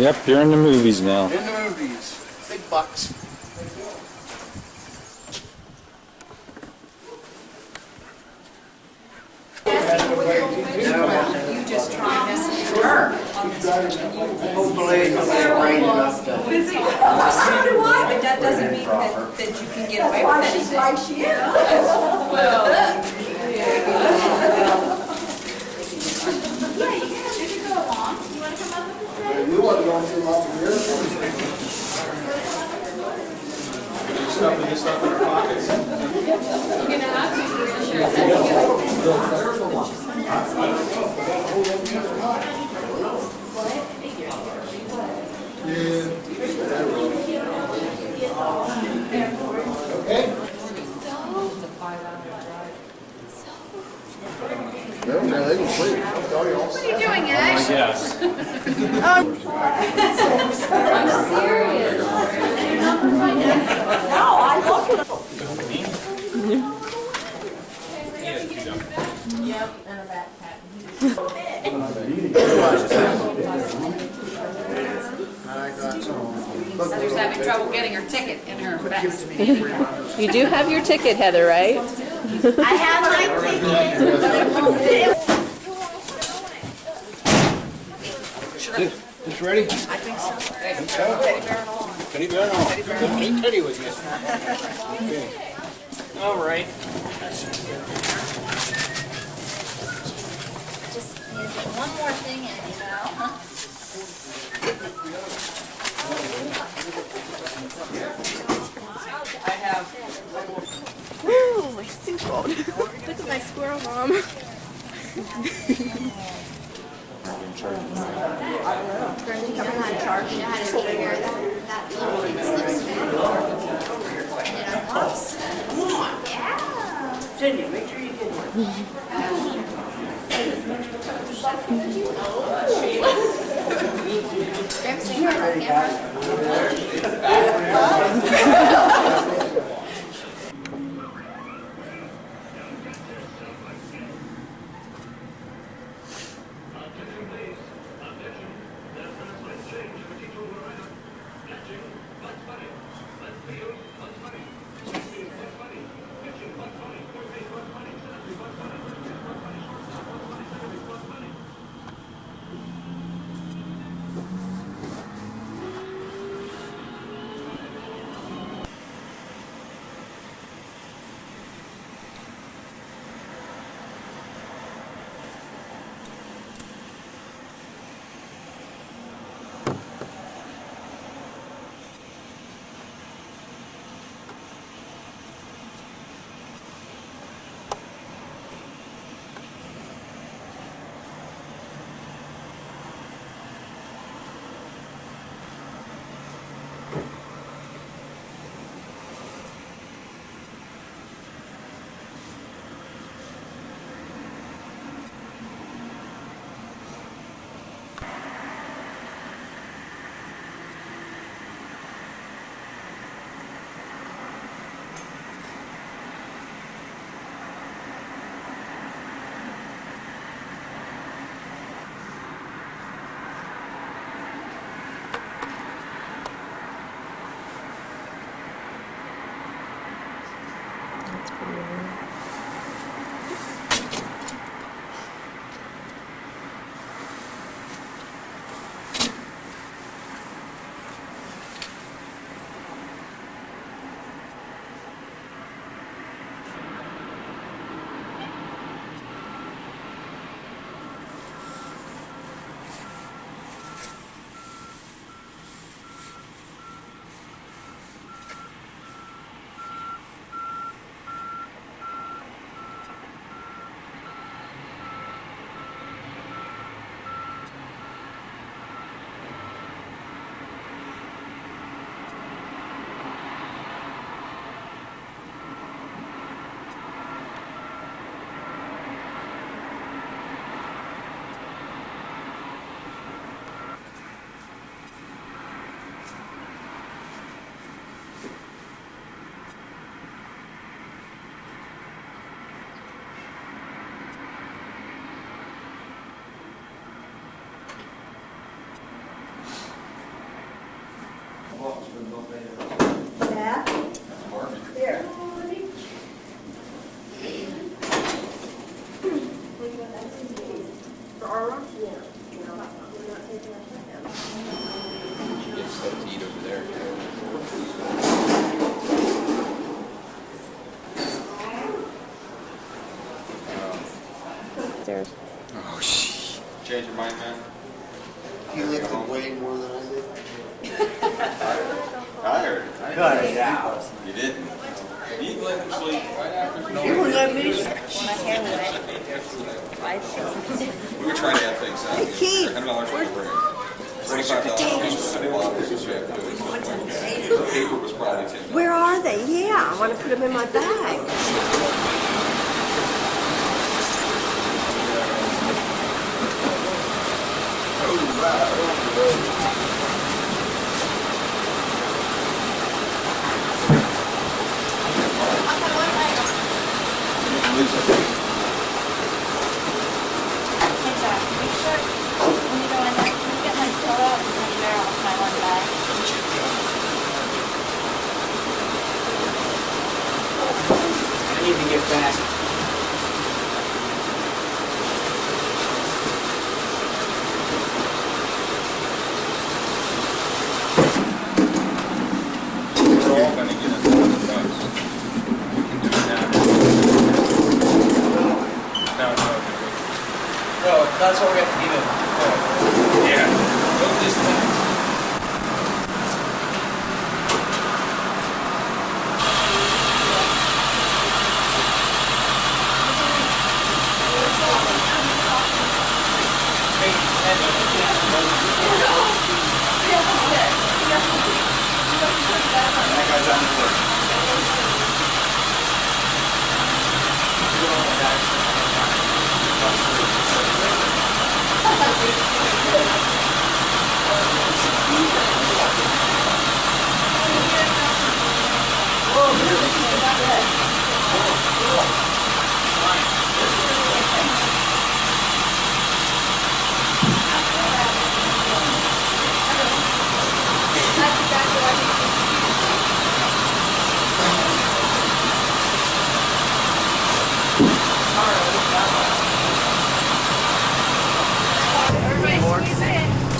Yep, you're in the movies now. In the movies. Big bucks. You just try messaging her. Hopefully it's rain enough to... So do I, but that doesn't mean that you can get away with anything. Like she is. Well, Yeah, you can go along. You want to come up with the train? You want to go through all the years? Stuffing this stuff in our pockets. You're going to have to, we're going to share that together. Okay. They can sleep. What are you doing, Ash? Yes. I'm serious. No, I love it. Yep, and a backpack. Heather's having trouble getting her ticket in her vest. You do have your ticket, Heather, right? I have my ticket, but it won't fit. It's ready? I think so. Teddy bear and all. Teddy bear and all. Take Teddy with you. Okay. All right. Just one more thing in, you know? I have. Woo, my suit cold. Look at my squirrel, Mom. Currently coming on charge, you know how to take care of that little thing slips through. And it unlocks. Yeah. Cindy, make sure you get one. Grab a cigarette on camera. Yeah? Here. For Aura? Yeah. We're not taking our time. Get stuff to eat over there. Stairs. Oh, shit. Change your mind, man? You lifted way more than I did. I heard it. Cut it out. You didn't. You let him sleep right after. You wouldn't let me. We were trying to have things out. $100 for the break. $25 for the bottles. The paper was probably $10. Where are they? Yeah, I want to put them in my bag. I need to get back. We're all gonna get into the bus. We can do it now. No. No, that's what we have to get in. Yeah. Go this way. That guy's on the board.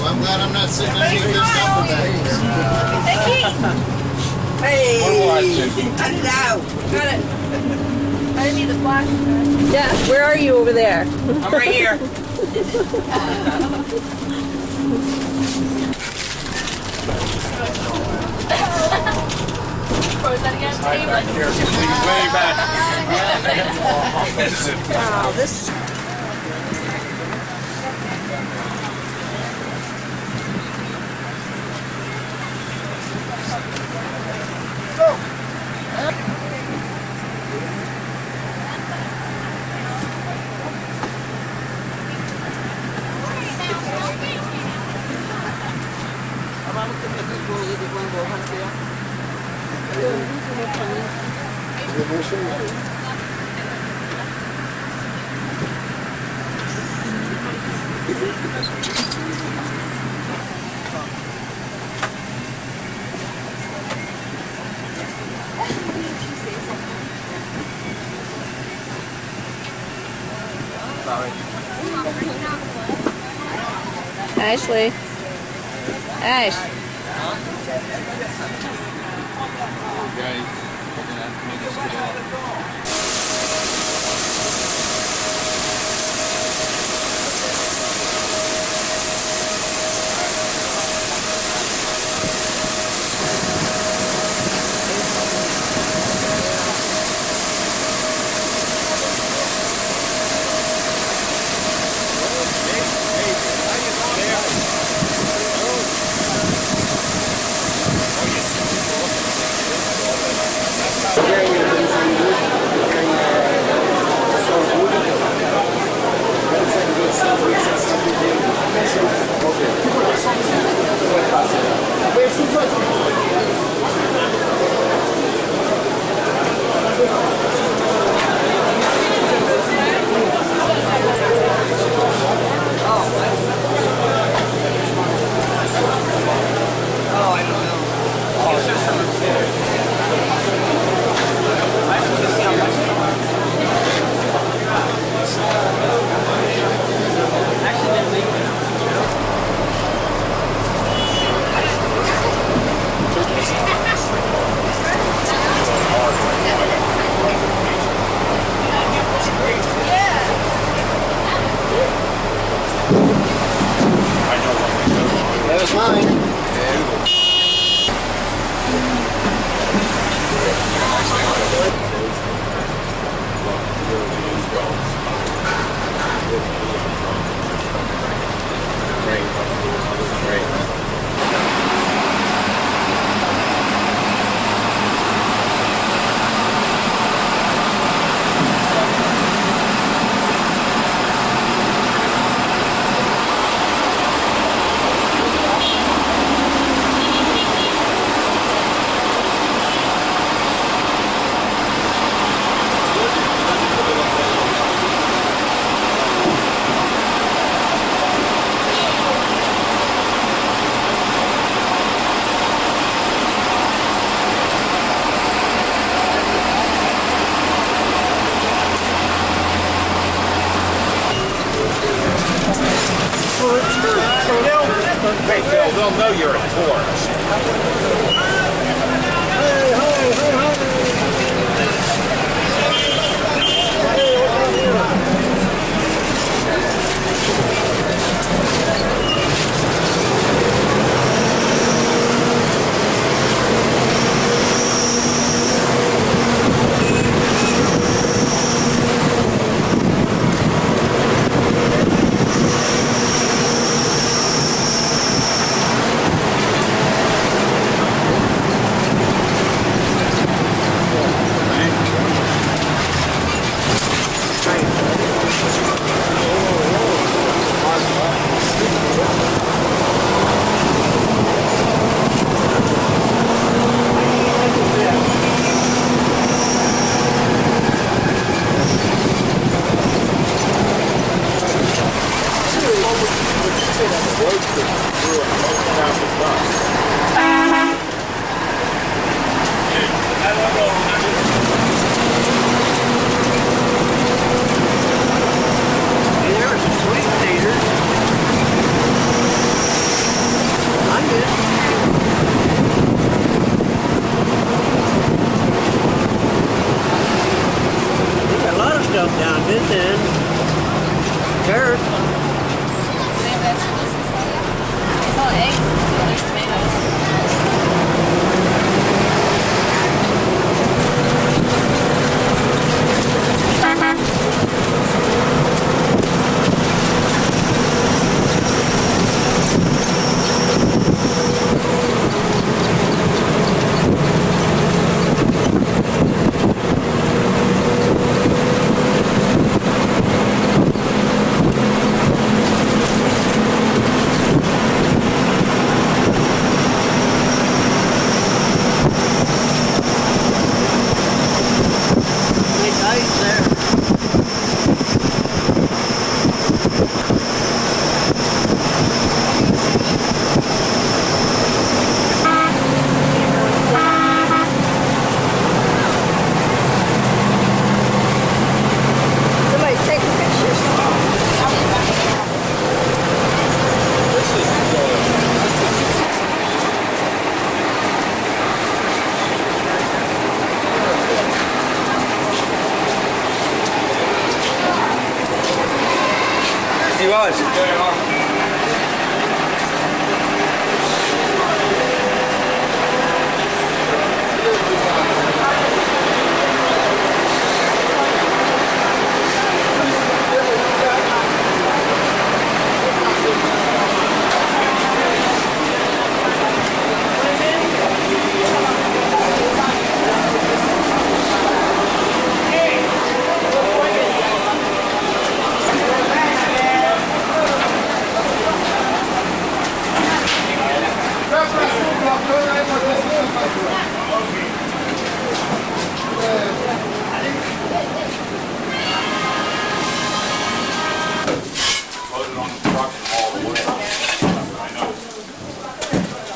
Well, I'm glad I'm not sitting on these duffel bags. Cut it out. Got it. I didn't need the flash. Yeah, where are you over there? I'm right here. Or is that again? Back here. He's way back. Wow, this is Ashley. Ash. Guys, we're gonna have to make a scale. Oh, I don't know. know you're a tourist. Down this end. Carrots. It's all eggs. There's tomatoes. Nice ice there. Somebody's taking pictures. See what? Loaded on the truck and all the way. I know.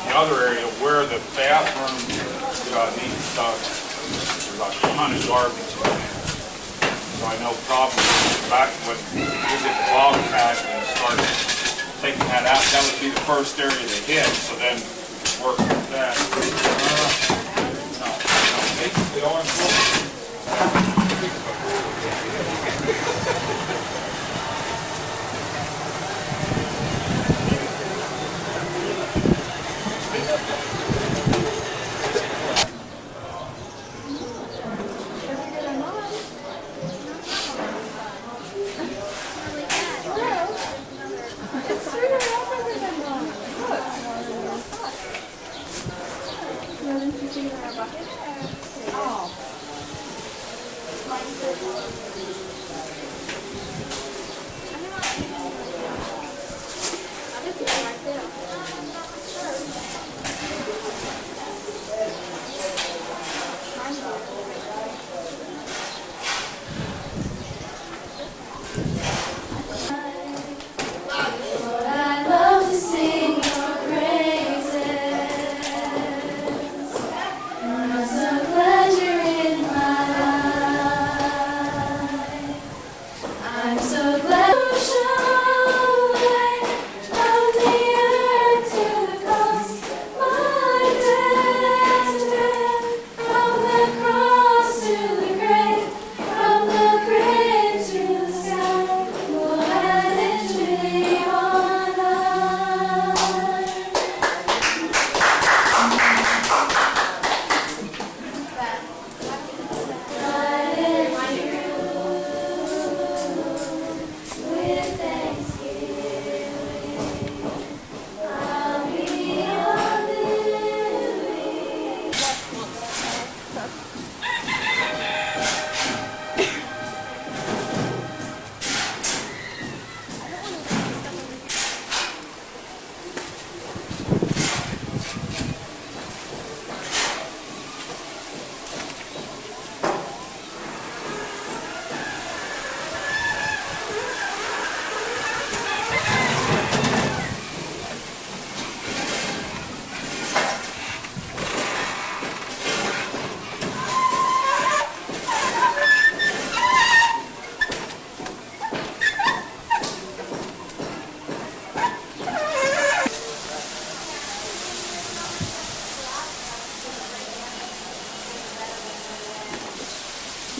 The other area where the bathroom needs stuff, there's a ton of garbage in there. So I know probably back when you get the Bobcat and start taking that out, that would be the first area to hit, so then we could work with that. No, basically all I'm doing. I love to sing your praises. I'm so glad you're in my life. I'm so glad you showed from the earth to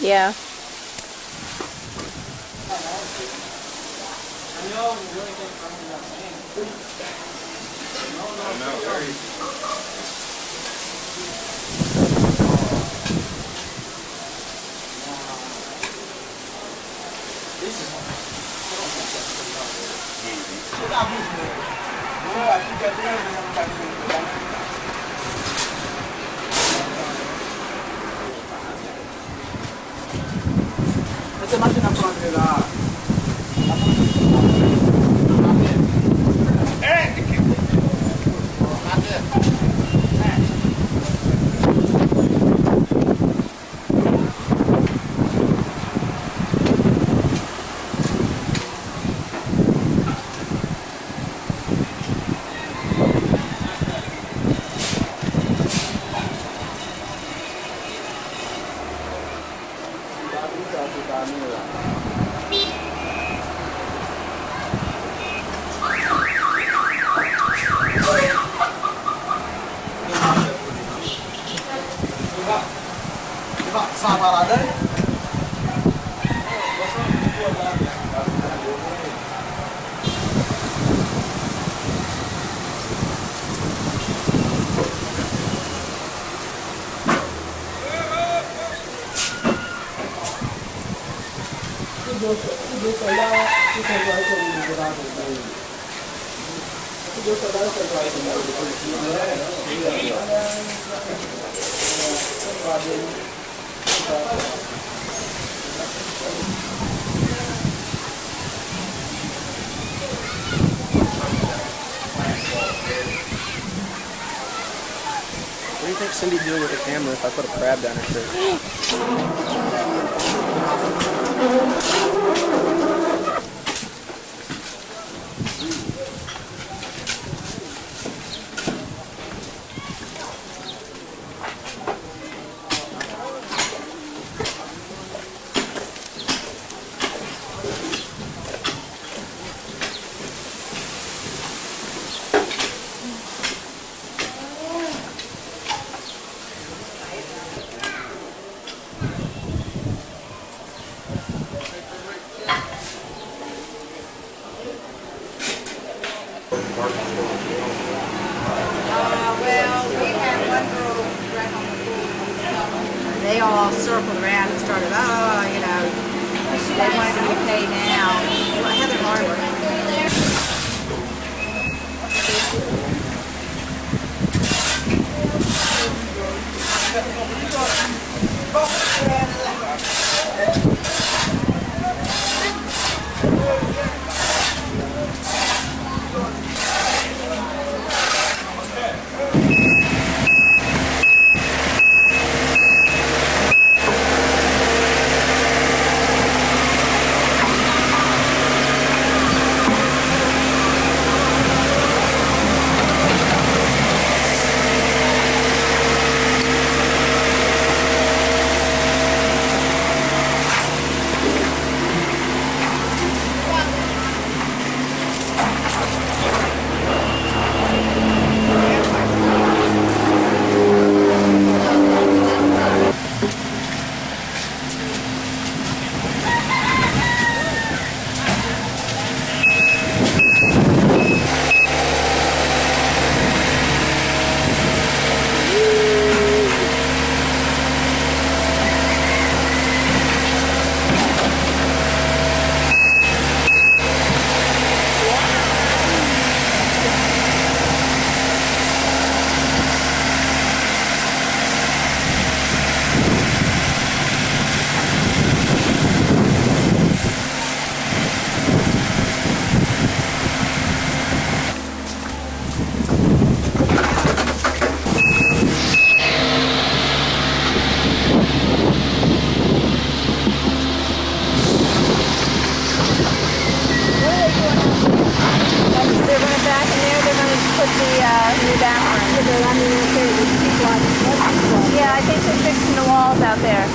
Yeah. What do you think Cindy'd do with the camera if I put a crab down her shirt? Well, we had one girl right on the pool. They all circled around and started, they wanted to be paid now. Heather Harbor. Yeah, I think they're fixing the walls out there.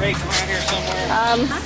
break around here somewhere?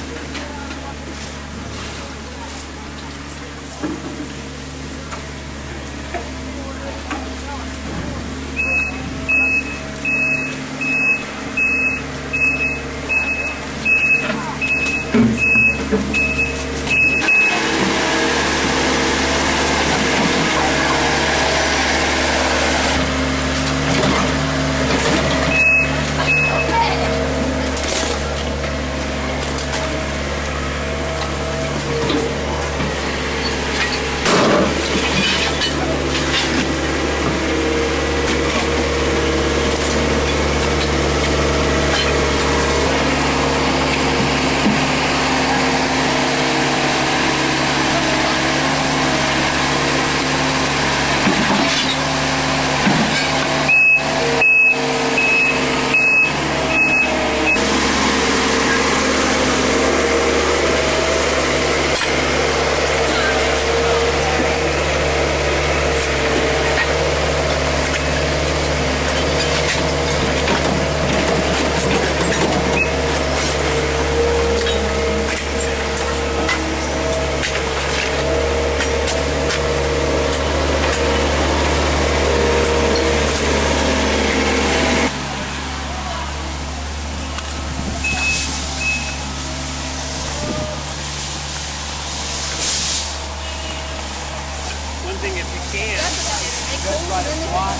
One thing if you can, just like a swat.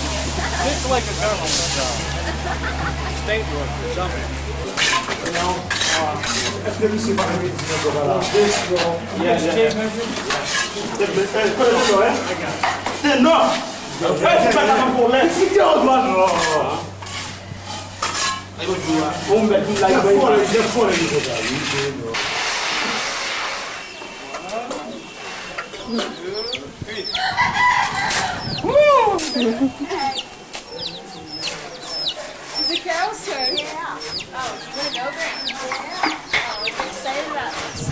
Just like a government state work or something. Let me see if I can read this. Is it Carol's turn? Yeah. Oh, you want to go, Grant? Yeah. Oh, I'm excited about this.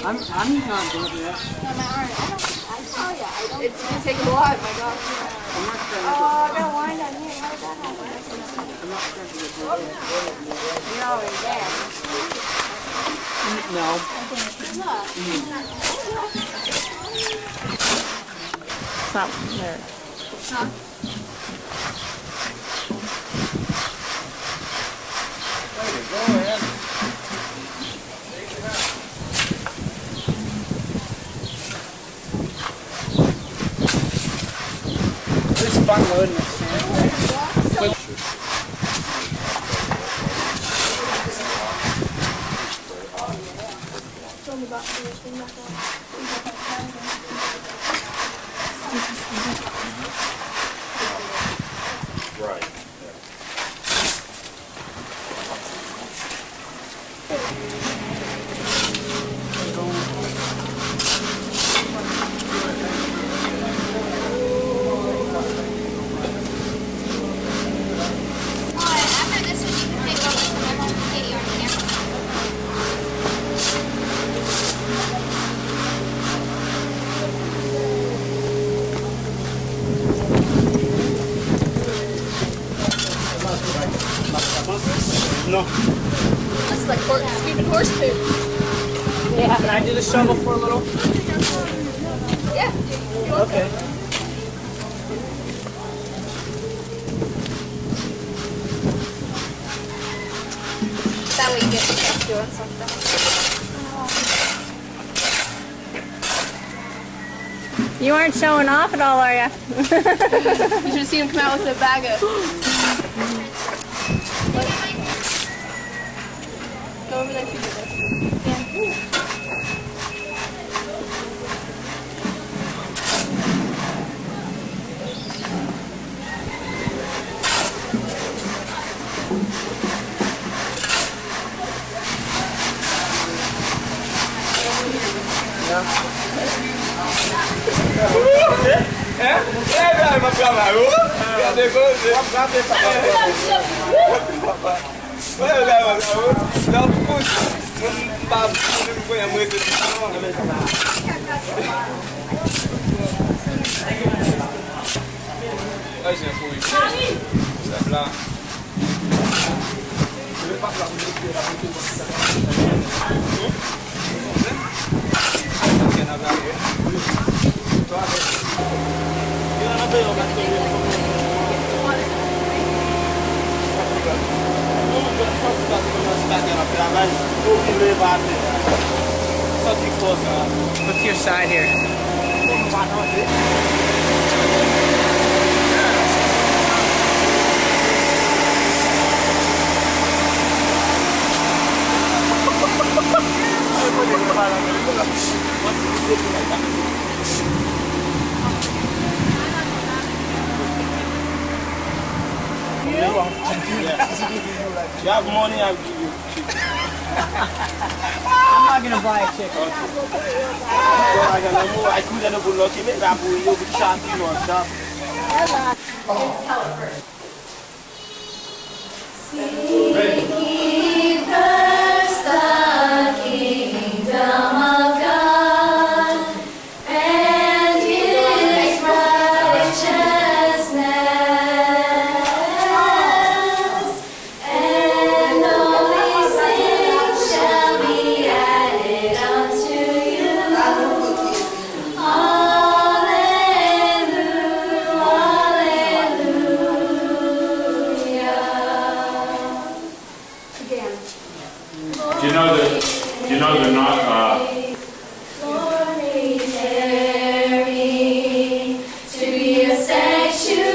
I'm not doing that. Oh, yeah. It's going to take a lot, my gosh. Oh, I got wine down here. How did that happen? I'm not trying to get rid of it. You're already there. It's not there. It's fun loading this thing. Right. After this one, you can take over so I won't get you on camera. No. That's like stupid horse poop. Yeah. Can I do the shovel for a little? Yeah. Okay. That way you get to keep doing something. You aren't showing off at all, are you? You should see him come out with a bag of... Go over there, shoot it. là. What's your side here? You have money, I'll give you. I'm not gonna buy a chicken. I couldn't have been lucky, but I'm going to be shot, you know, shot. Seek first the kingdom of God and His righteousness, and all these things shall be added unto you. Do you know they're not, Glory Mary, to be a sanctuary,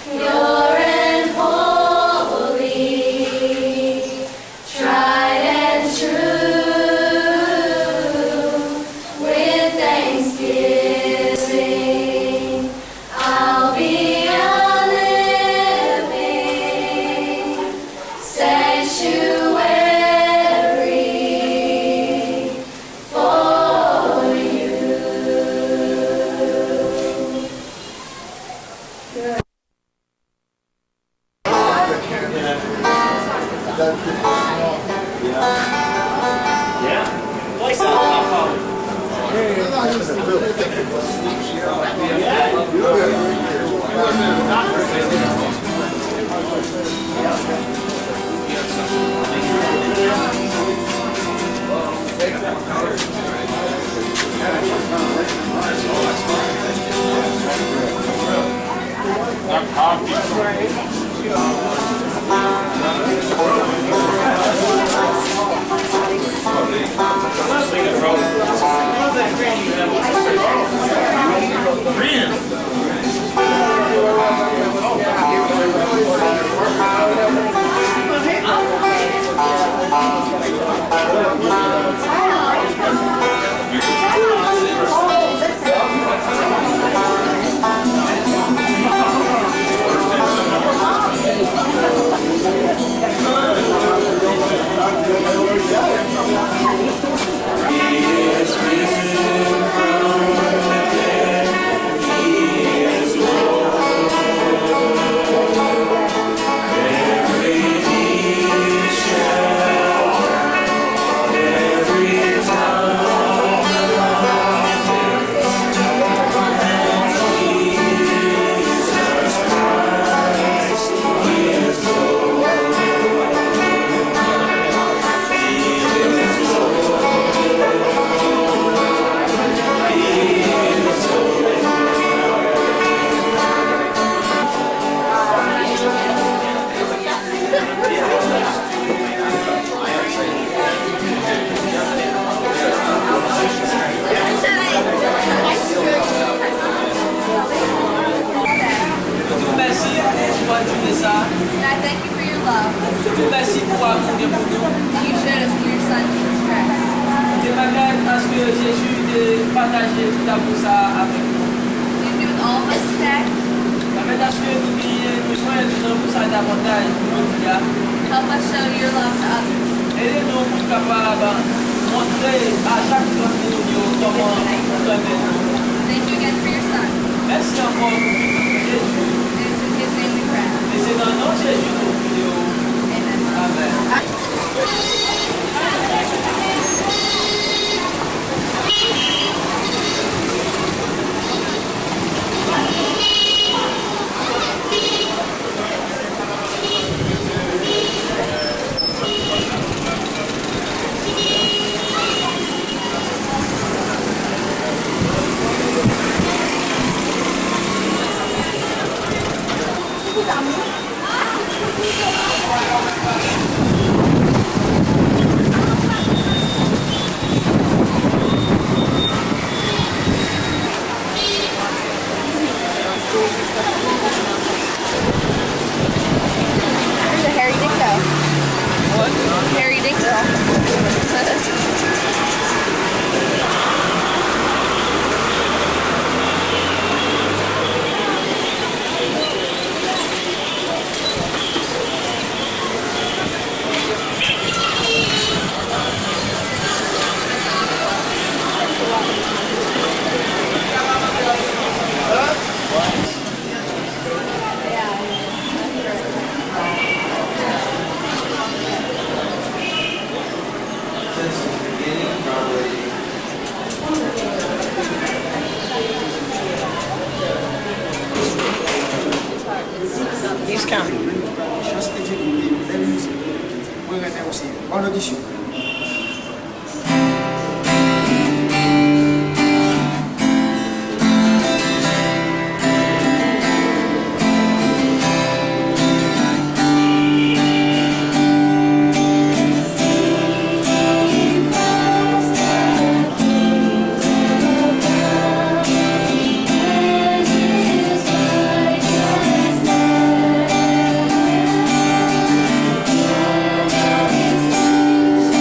pure and holy, tried and true, with thanksgiving, I'll be a living sanctuary for you. Like that, I found. not coffee? And I thank you for your love. Merci pour amour de mon Dieu. That you showed us through your Son, Jesus Christ. C'est pas grave parce que Jésus de partager tout amour ça avec nous. Please be with all of us today. Mais parce que nous besoin de nous ça davantage. Help us show your love to others. Ele não fica para mostrar a chaque família como Thank you again for your son. Essa é a foto It's in his name we pray. esse não seja o filho. Amém. There's a hairy dicto. What? Hairy dicto. Since the beginning, probably. He's counting. Chance que de eles vão ganhar assim. Boa noite. Thank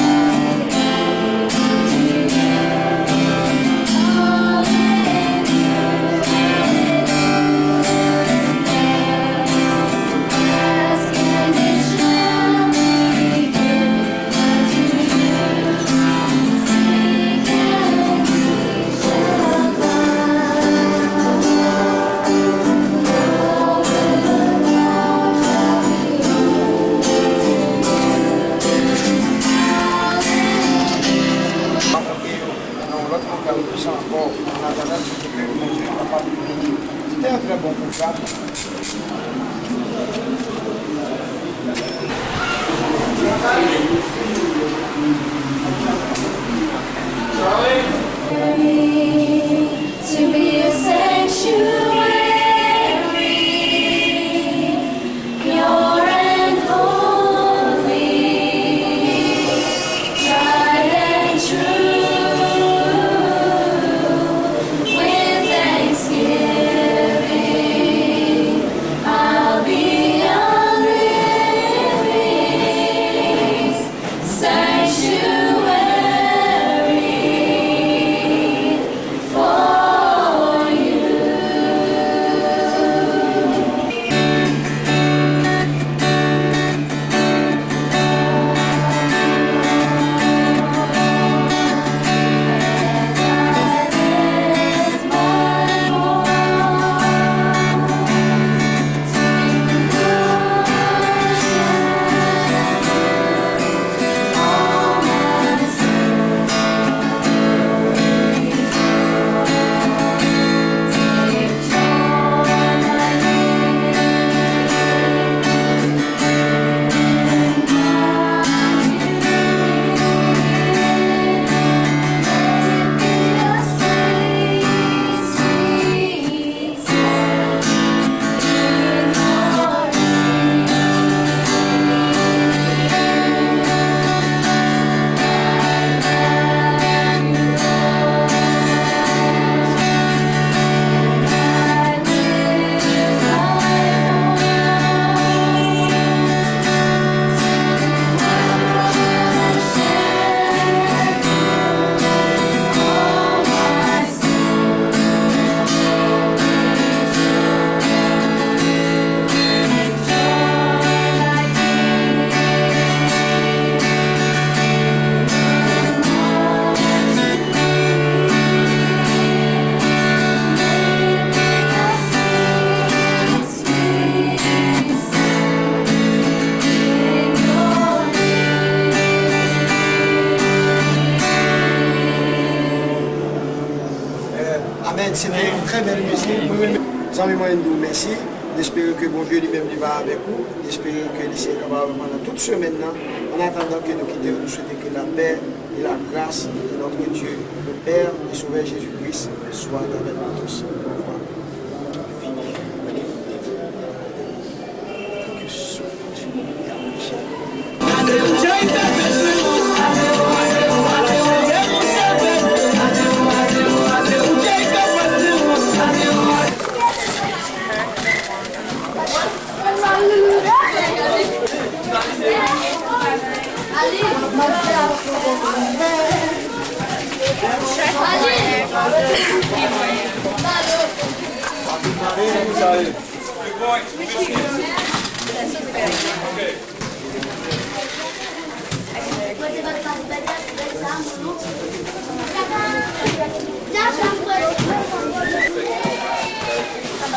Zami moi nous merci. J'espère que bon Dieu lui-même il va avec vous. J'espère que les est capable pendant toute semaine là. En attendant que nous quittions, nous souhaitons que la paix et la grâce de notre Dieu, le Père et Sauveur Jésus-Christ soient avec nous tous. Au revoir.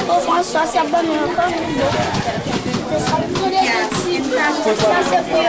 Ô François, se abandona encore ça c'est pour eu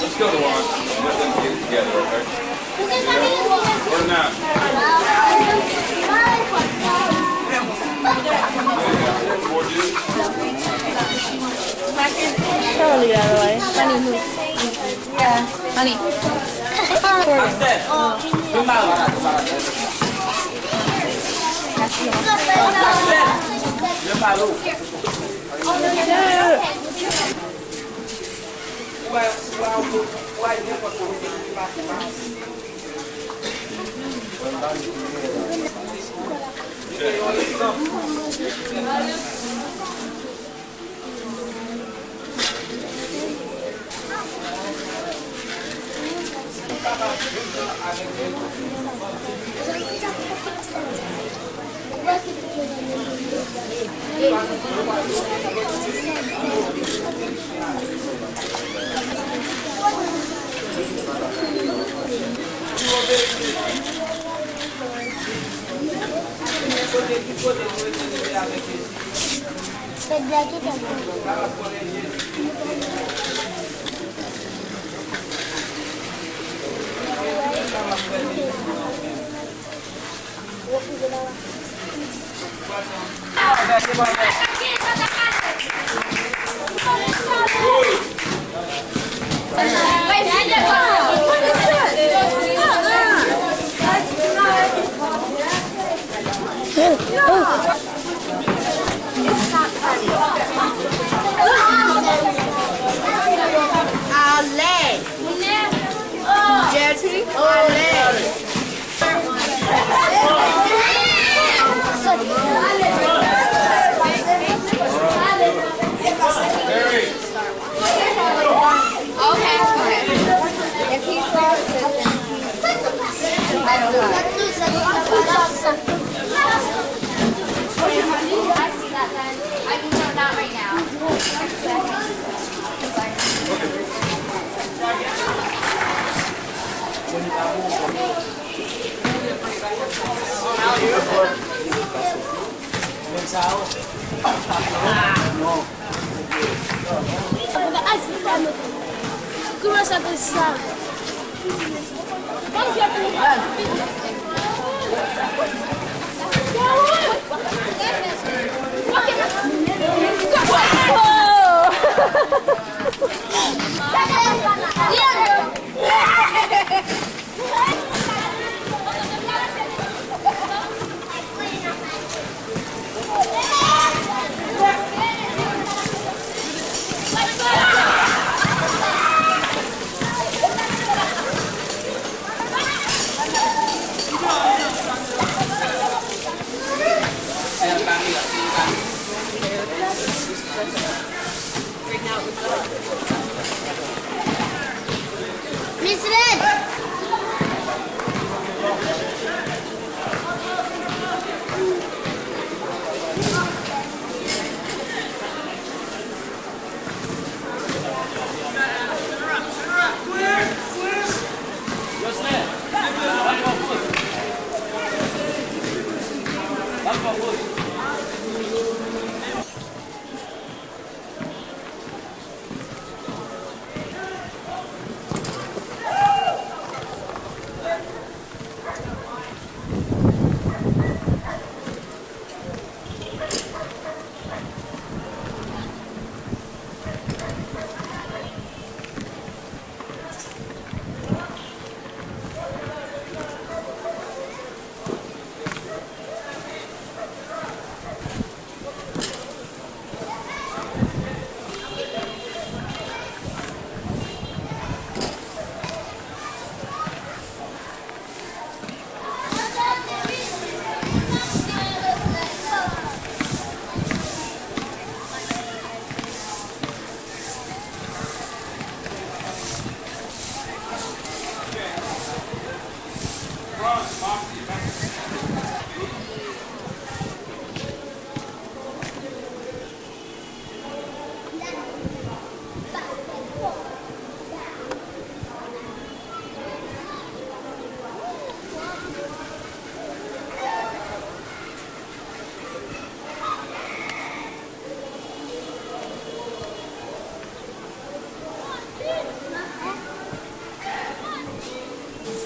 Let's go to lunch. Let them get it together, okay? Or not. More juice? Totally the other way. Honey. Yeah. Honey. Allez. Jetty. Allez. Okay, okay. If he's lost it, then I don't know. I see that then. I can show that right now. Comment ça s'appelle ça?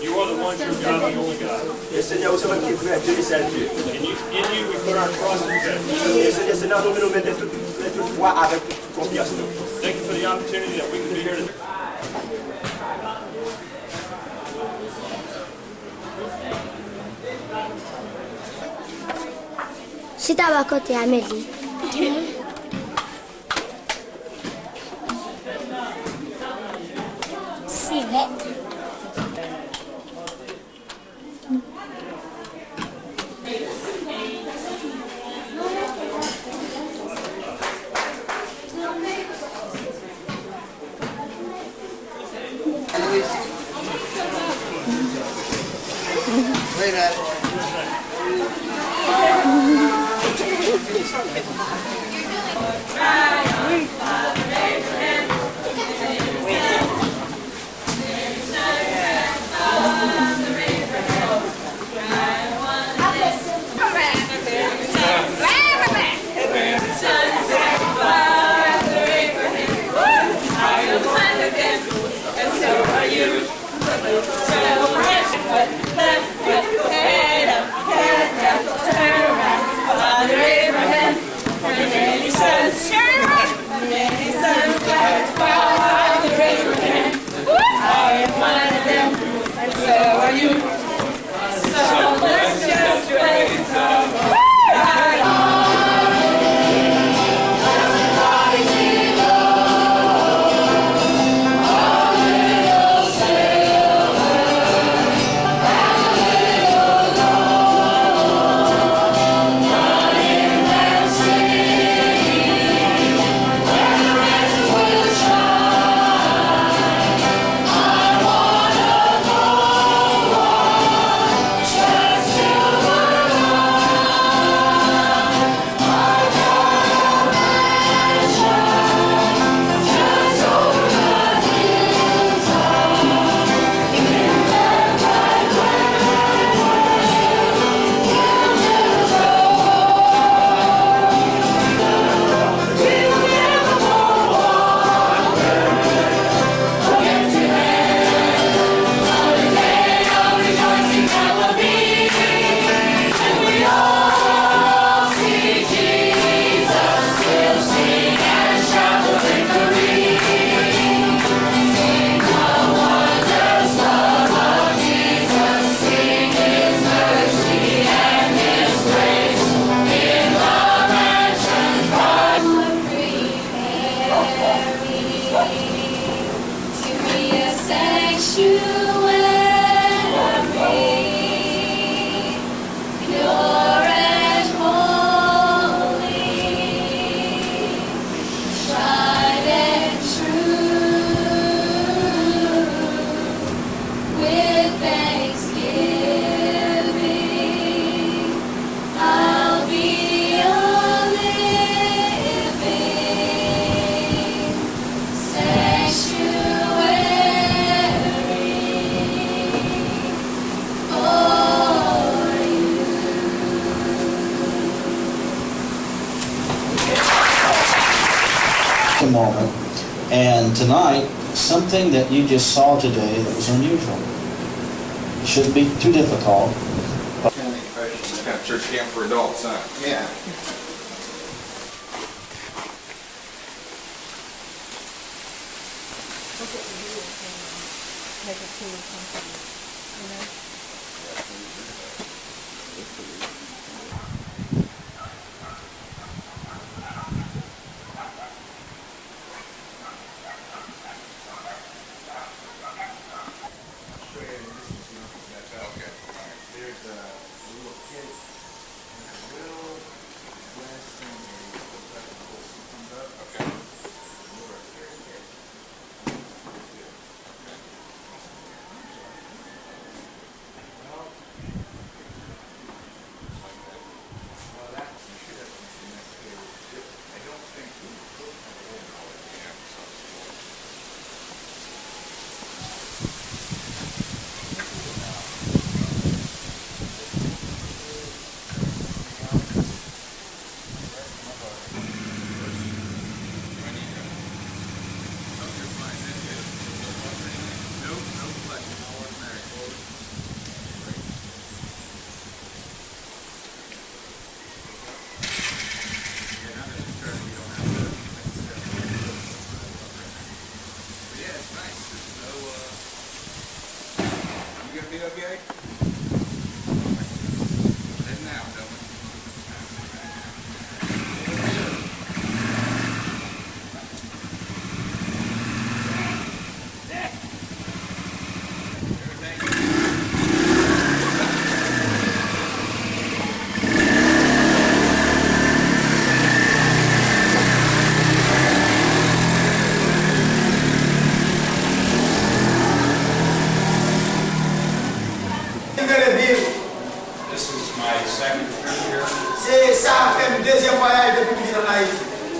You are the one true God, the only God. Le Seigneur, vous savez qui est vrai, Dieu est seul Dieu. In you we put our trust and faith. Et le Seigneur, nous nous mettons toute foi avec toute confiance. Thank you for the opportunity that we can be here today. C'est à côté, Amélie. C'est vrai. A moment. And tonight, something that you just saw today that was unusual. It shouldn't be too difficult. It's kind of church camp for adults, huh? Yeah.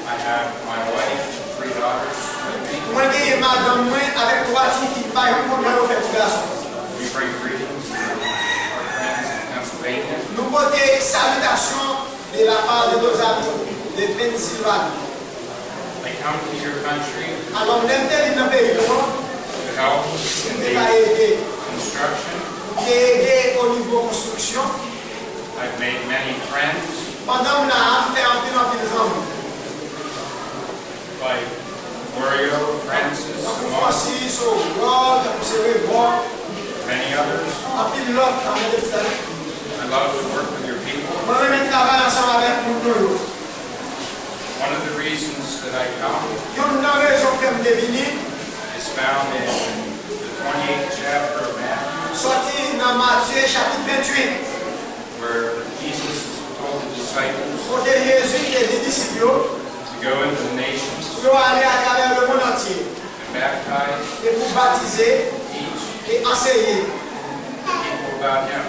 I have my wife, 3 daughters with me. Moi, j'ai madame moi avec 3 filles, par exemple, pour faire du garçon. We bring greetings to our friends in Pennsylvania. Nous portons salutations de la part de nos amis de Pennsylvanie. I come to your country Alors, nous sommes dans le pays, to help nous in devons the aider. construction. Aider au niveau construction. I've made many friends Pendant que nous avons fait un peu de like Wario, Francis, Donc, Moss, Francis, Rod, c'est Rod, many others. un peu de l'autre, dans le détail. I love to work with your people. Moi, je travaille ensemble avec nous. One of the reasons that I come Il y a une raison pour me devenir. is found in the 28th chapter of Matthew, Sorti dans Matthieu chapitre 28. where Jesus told the disciples Côté Jésus et des disciples, to go into the nations pour aller à travers le monde entier and baptize, et pour baptiser teach et enseigner. people about Him.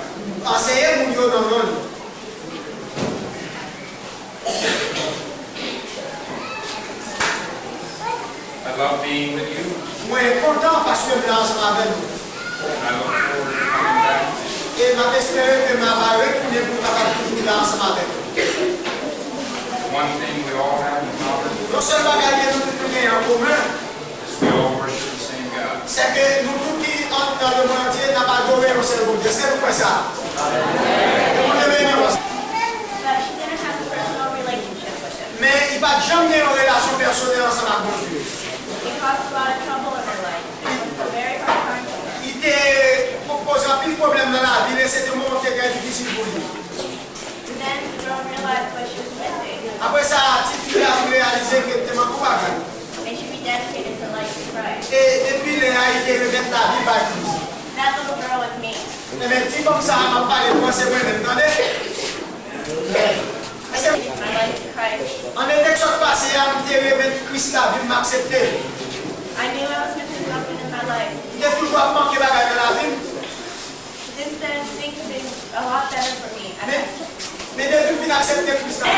Enseigner mon Dieu dans le monde. I love being with you, Moi, je suis content parce que je suis ensemble avec nous. and I look forward to coming back to you. Et je espère que je vais retourner pour toujours là ensemble avec nous. One thing we all have in common Non seulement gagner nous tous en commun, is we all worship the same God. c'est que nous tous qui entrent dans le monde entier n'avons pas adoré au seul Dieu. C'est pourquoi ça. But she didn't have a personal relationship with him. Mais il va jamais avoir une relation personnelle ensemble avec Dieu. It caused a lot of trouble in her life. It was a very hard time for her. Il te propose un pile problème dans la vie et c'était un moment qui est difficile pour lui. And then the girl realized what she was missing. Après ça, tu as réalisé que tu m'as coupé. And she rededicated her life to Christ. Et depuis, il a été revêtu la vie par Christ. That little girl was me. Mais dit comme ça, m'a parlé de moi, c'est moi-même. Attendez. My life to Christ. En était que ça passé, il a revêtu Christ la vie, m'accepter. I knew I was missing something in my life. Il est toujours manqué de dans la vie. Since then, things have been a lot better for me. Mais depuis qu'il a accepté Christ la vie.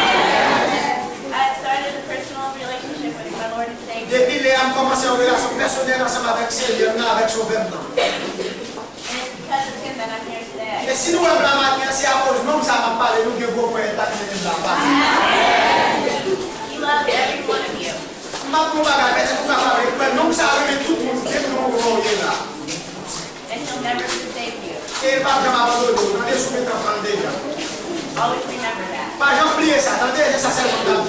I started a personal relationship with my Lord and Savior. Depuis, il a commencé une relation personnelle ensemble avec Seigneur, avec son vêtement. And it's because of him that I'm here today. Et si nous avons la matière, c'est à cause de nous que ça m'a parlé, nous qui avons beaucoup de temps que nous avons parlé. He loves every one of you. Maintenant, nous avons fait tout ça avec nous, nous savons que tout le monde est là. And he'll never forsake you. Et il va vraiment abandonner nous, dans les soumettre en train déjà. Always remember that. Pas jamais oublier ça, attendez, ça c'est le temps.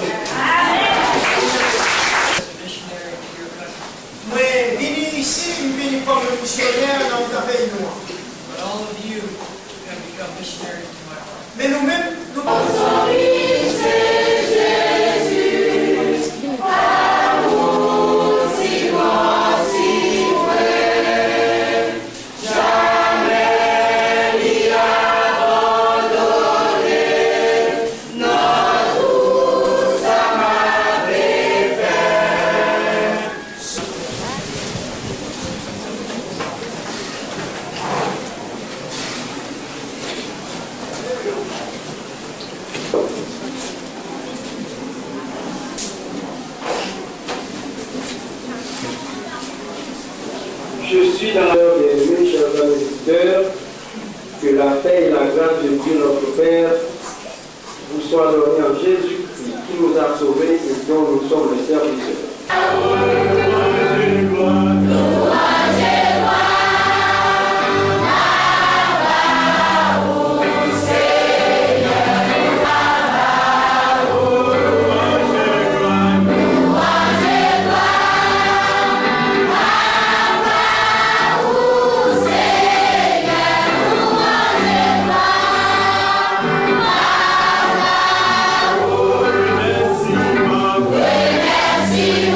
Moi, je suis ici, je suis comme missionnaire dans le pays noir. But all of you have become missionaries to my heart. Mais nous-mêmes, nous Je suis dans l'heure des mes chers amis auditeurs, que la paix et la grâce de Dieu notre Père vous soient données en Jésus-Christ qui nous a sauvés et dont nous sommes les serviteurs. Merci,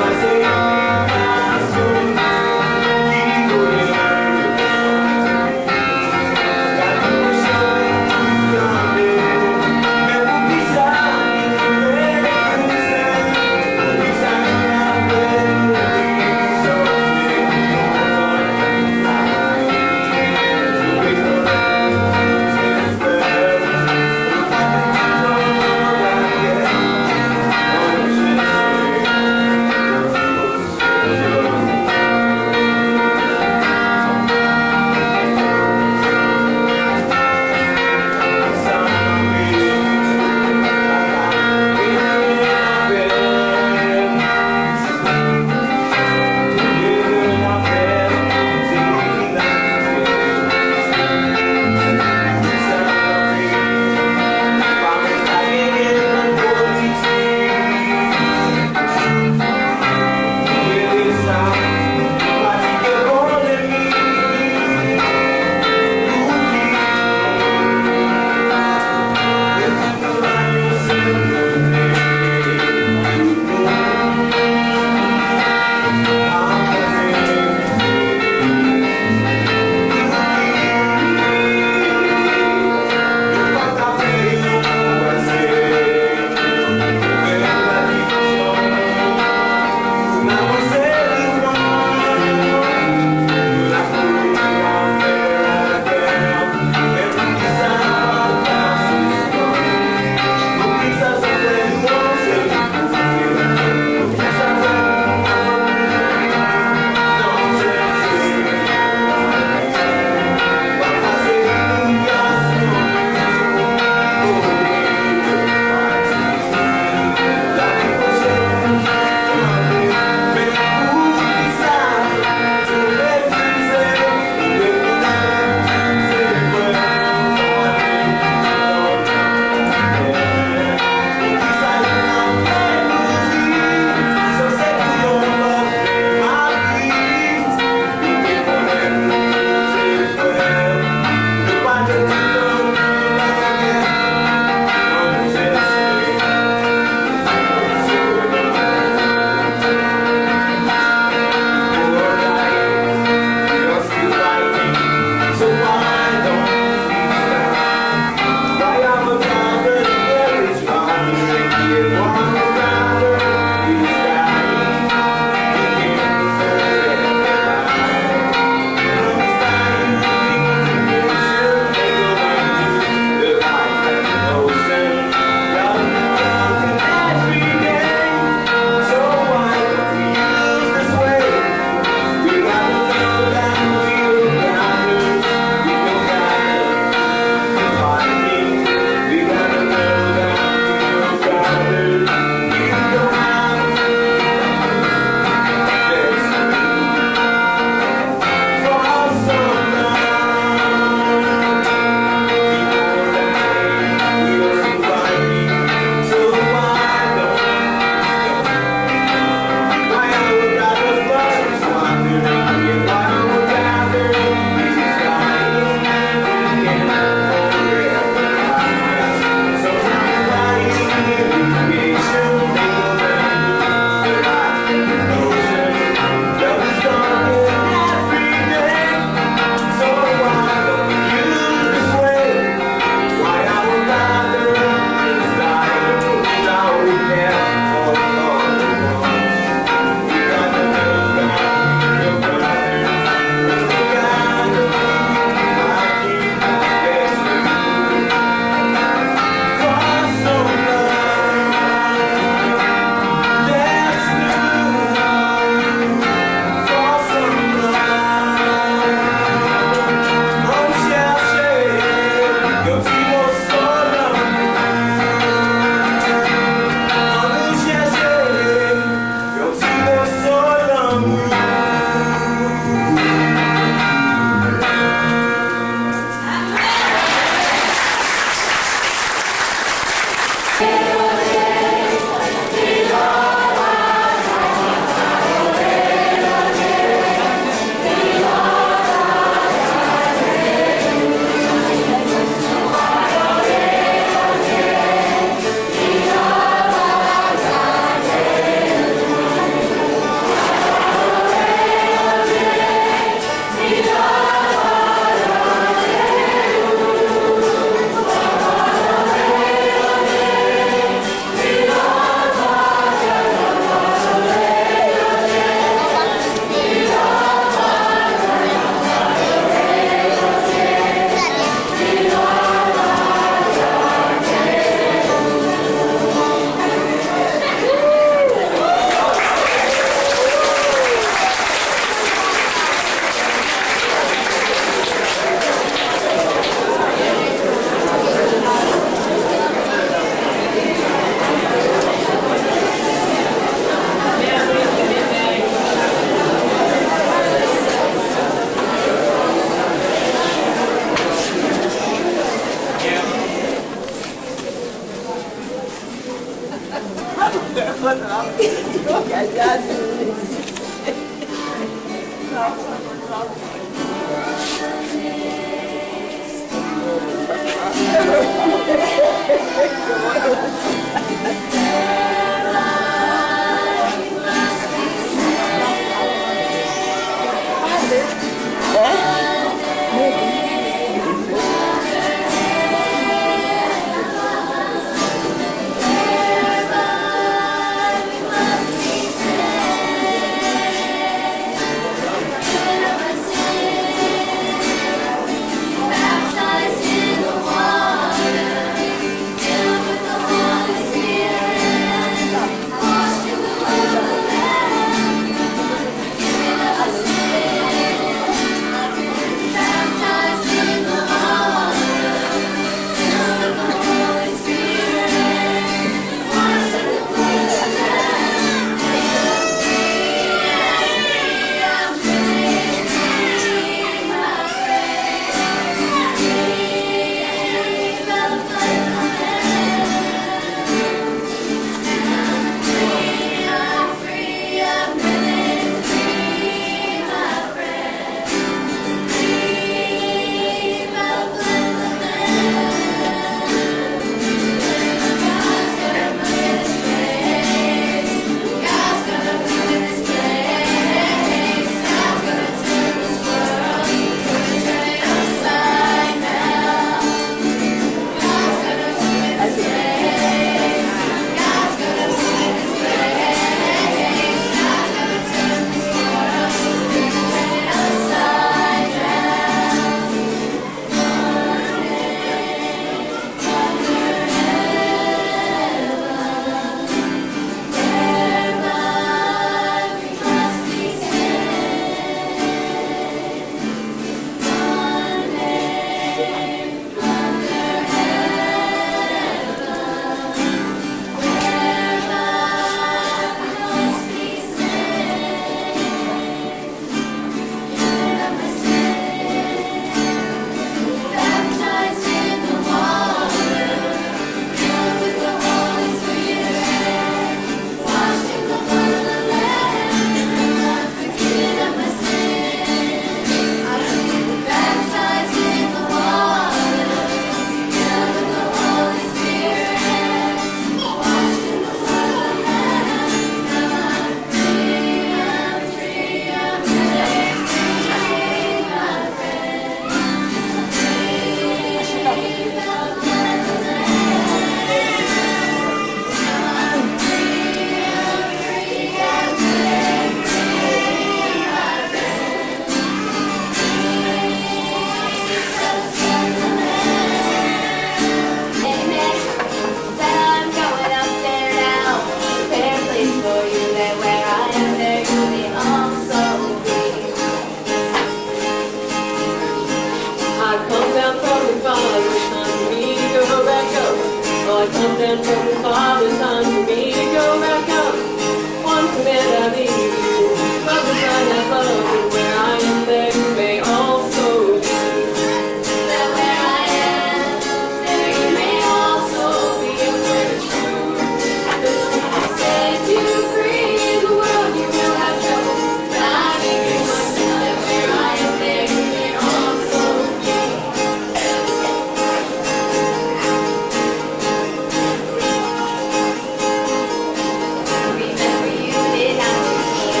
Remember you did not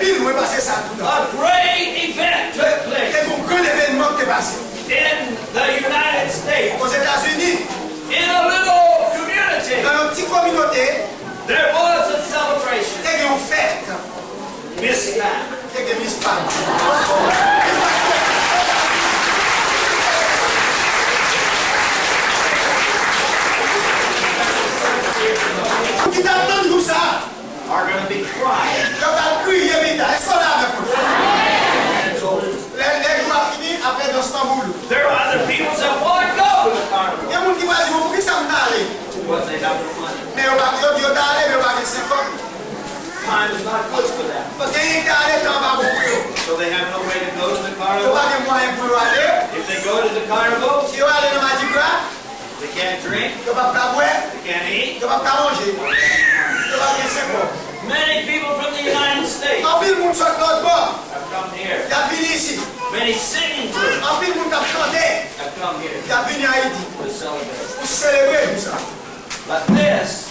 pile, moi, passé ça tout le temps. A great event took place C'est un grand événement qui est passé. in the United States. Aux États-Unis, In a little community, dans une petite communauté, there was a celebration. il y a une fête. Miss Pat. Il y a une Miss Pat. Qui t'attend tout ça? Are going to be crying. Je vais crier vite. Est-ce qu'on a avec vous? Les jours finis après dans Istanbul. There are other people that want to go to the carnival. Il y a des gens qui vont dire, pour qui ça me d'aller? But they have no money. Mais on va dire, on d'aller, mais on va dire, c'est quoi? Time is not good for that. Parce qu'il y a d'aller, temps va beaucoup. So they have no way to go to the On carnival. va dire, moyen pour aller. If they go to the carnival, Si on va aller dans ma Gras, they can't drink, on va pas boire, they can't eat. on va pas manger. On va dire, c'est quoi? Many people from the United States En pile, moun sort l'autre bord. have come here. Il y a venu ici. Many singing groups En pile, moun t'a chanté. have come here Il y a venu à Haïti. to celebrate. Pour célébrer tout ça. But this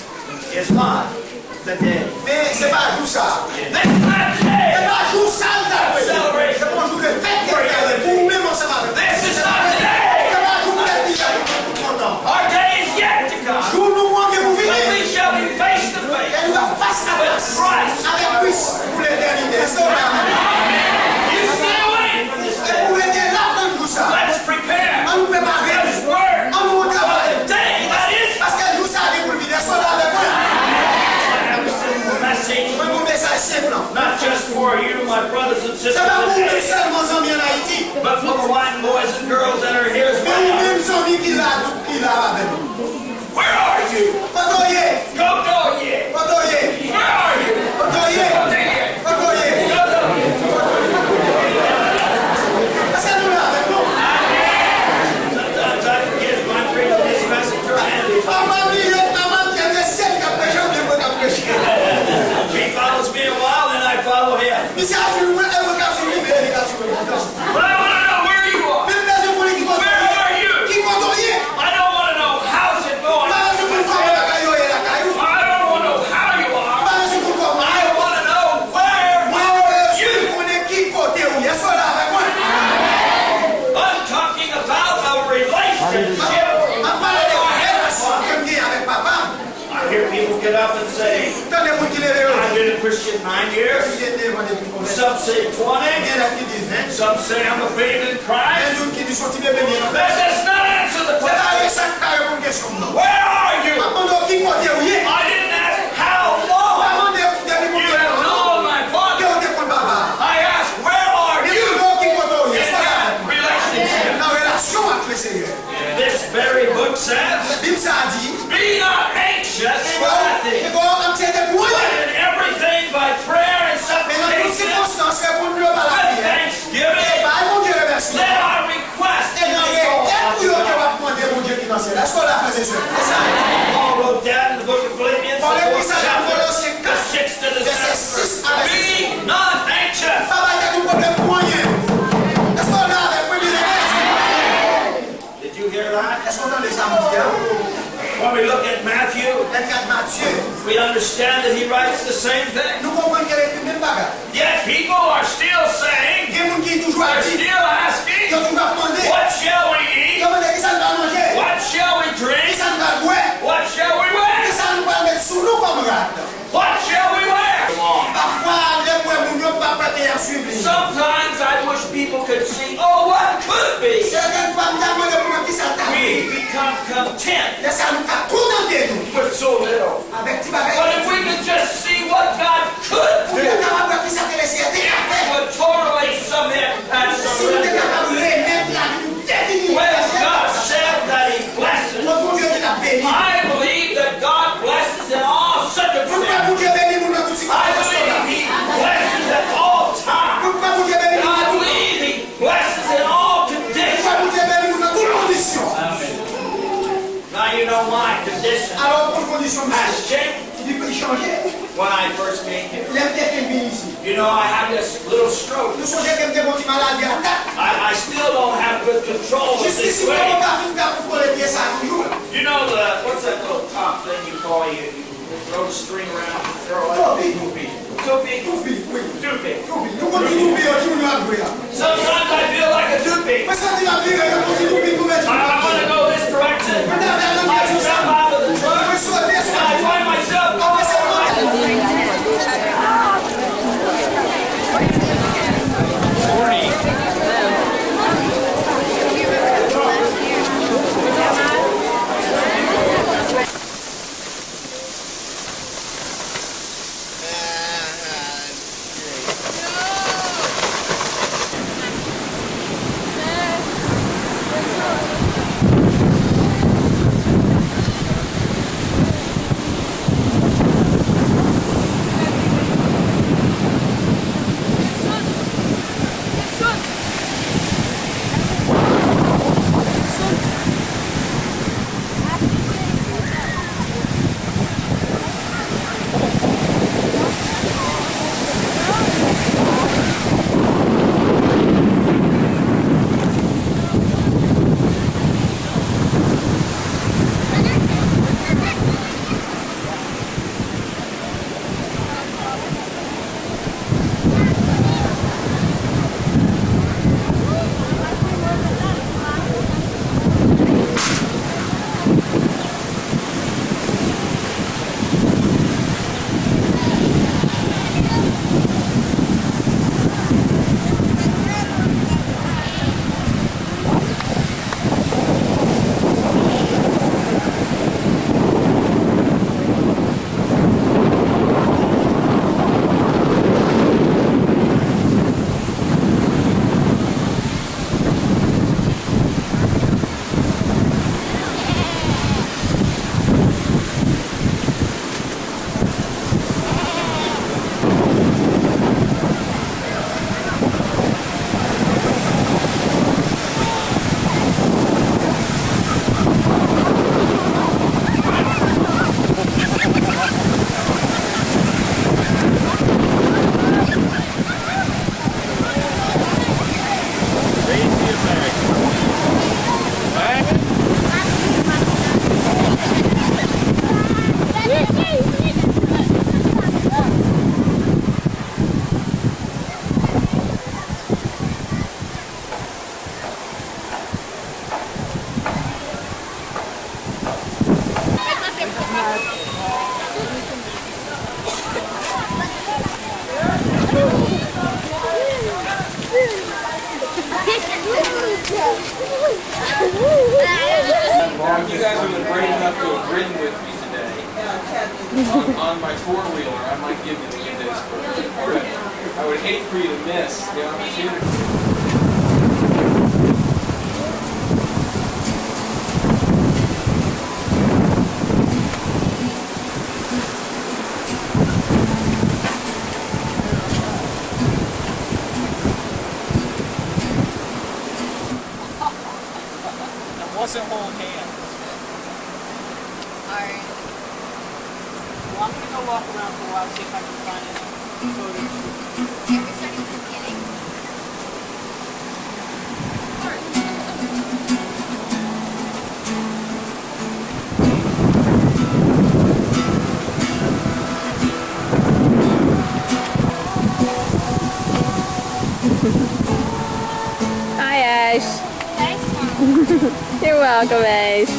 is not the day. Mais c'est pas tout ça. This is not the C'est day. pas jour ça, Celebration. c'est pas jour de fête. Pour vous-même, on s'en va. This is not the day. C'est pas jour de fête. Content. Our day is yet to come. Jour nous manque pour When vivre. we shall be face to face Elle va face à with face. Christ. Avec Christ pour l'éternité. Est-ce que vous You stay away from this Et day. pour être là dans tout ça. Let's prepare On nous prépare. God's word On nous for travaille. the day that is. Parce que nous ça arrive pour le vide. Est-ce qu'on a avec moi? I have a simple message, Moi, mon message simple. not just for you, my brothers and sisters C'est pas pour nous today, seulement amis en Haïti. but for the fine boys and girls that are here as Mais nous well. mêmes amis qui l'a avec nous. Where are you? Kotoye. Go, go, yeah. Kotoye. Where are you? Kotoye. Kotoye. Go, Est-ce que nous là avec nous? Sometimes I forget if I'm preaching this message or Andy's. Maman dit, maman qui a des scènes qui a prêché, on devrait prêcher. He follows me a while, then I follow him. Ici, à ce moment, elle regarde sur lui, mais elle regarde sur lui. But I want to know where you are. Même les gens qui Where are you? qui kotoye. I don't want to know how's it going. Pas de pour voir la caillou et la caillou. I don't want to know how you are. Pas de pour voir. I want to know where Moi, je connais qui côté où. Est-ce qu'on a avec moi? I'm talking about a relationship. On parle de relation que j'ai avec papa. I hear people get up and say, Dans les bouts qui les réunissent. I've been a Christian 9 years. J'étais dans des problèmes. Some say 20. Il y en a qui disent 20. Some say I'm a babe in Il y Christ. a d'autres qui disent sorti bébé bien. That does not answer the C'est pas question. ça qui a répondu à la question. Where are you? Pendant qui côté où il est? I didn't ask how long Maman dit, you have known my father. I asked, where are you in that relationship? This very book says, be not anxious for nothing, but in everything by prayer and supplication with thanksgiving, let our request be Paul wrote that in the book of Philippians, the 4th chapter, the 6th to the 7th. Be not anxious. Did you hear that? When we look at Matthew, we understand that he writes the same thing. Yet people are still saying, they're still asking, what shall we eat? What shall we drink? What shall we wear? What shall we wear? Sometimes I wish people could see, oh, what could be. We become content with so little. But if we could just see what God could do, would totally submit and surrender. When God said that He blesses, I believe that God blesses in all circumstances. I believe He blesses at all times. And I believe He blesses in all conditions. Now you know my condition has changed when I first came here. You know, I had this little stroke. I still don't have good control of this way. You know what's that little top thing you call you throw the string around and throw it? Toothpick? Toothpick, oui. Toothpick. Toothpick. Nous continuons à jouer, nous allons jouer. Sometimes I feel like a toothpick. Mais ça, c'est la vie, on continue à jouer. I want to go this direction. I jump out of the truck. And I find myself going You guys have been brave enough to have ridden with me today on my four-wheeler. I might give you the good days for it. I would hate for you to miss the opportunity. Wasn't hold hands. Alright. Well, I'm gonna go walk around for a while, see if I can find any photos. Yeah, we're starting from the beginning. Hi, Ash. Thanks, Mom. You're welcome, Ace.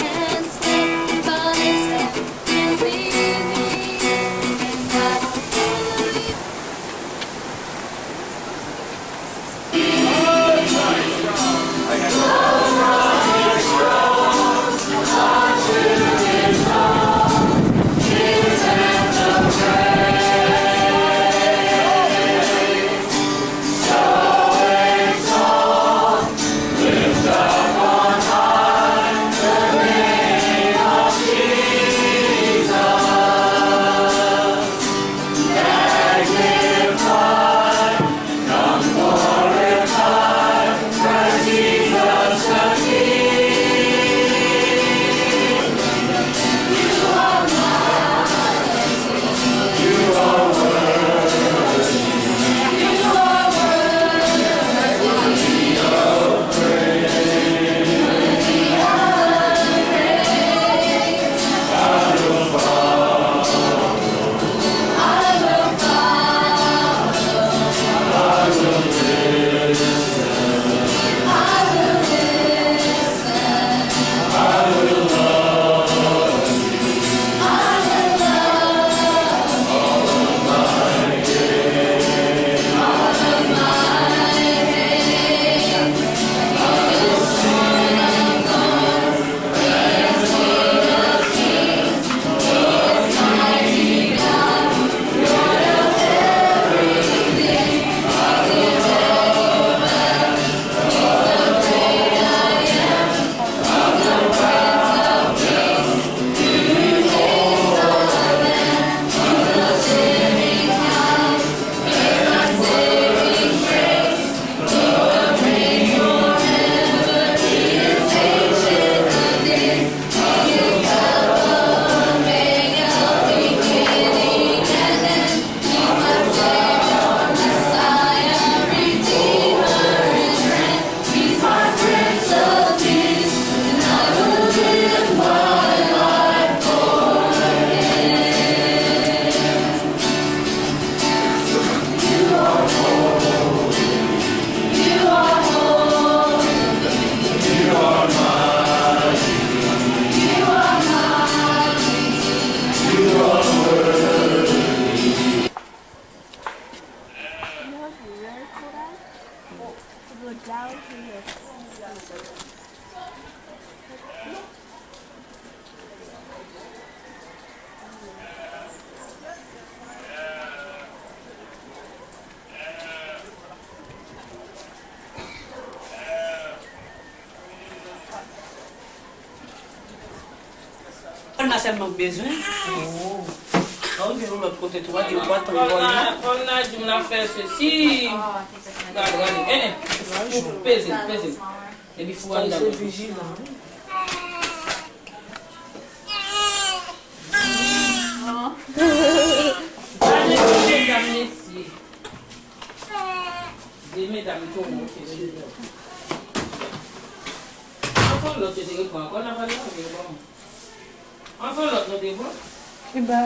And step by step, we Lift up on high the On a seulement besoin. Oh. On vient de l'autre côté, tu vois, il voit ton On a dit, on a fait ceci. Regarde, regardez. Pèse. Et puis, il faut aller c'est vigilant. Des mesdames, tout le monde. Enfin, l'autre, c'était quoi? On a pas l'air. Enfin, l'autre, c'était quoi? Eh ben.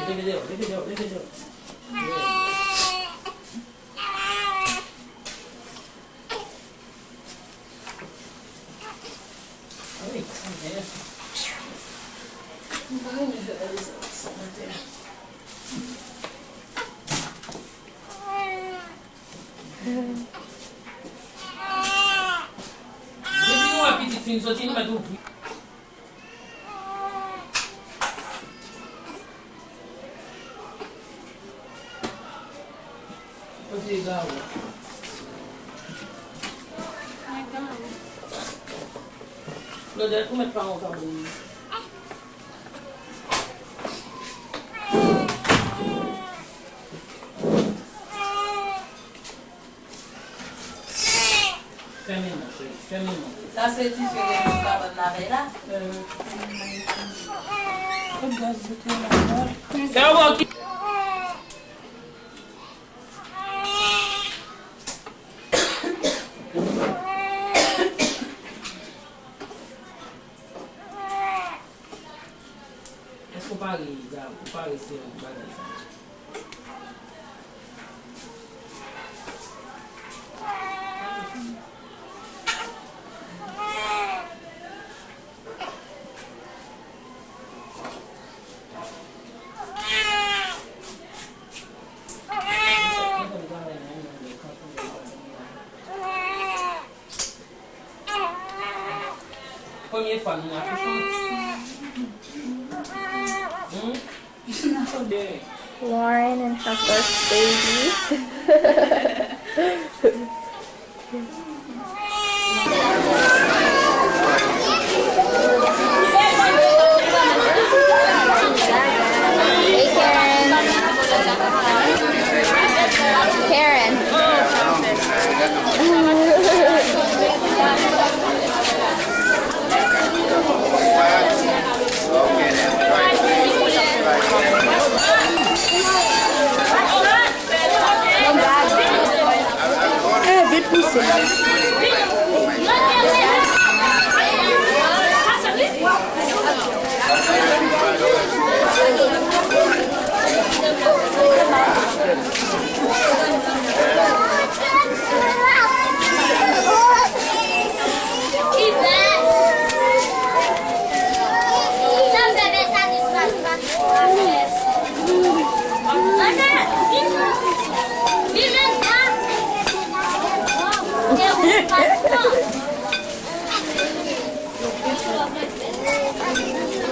Levez-le. Oui, dis-moi, petite fille, sorti, il m'a tout pris. L'odeur, comment pas encore bon? Fermez-moi. Ça, c'est tu fais les cabanes là, là. Fais voir qui. Est-ce qu'on parle de ça? Première fois, nous Lauren and her first baby. Hey, Karen. Vite pousser.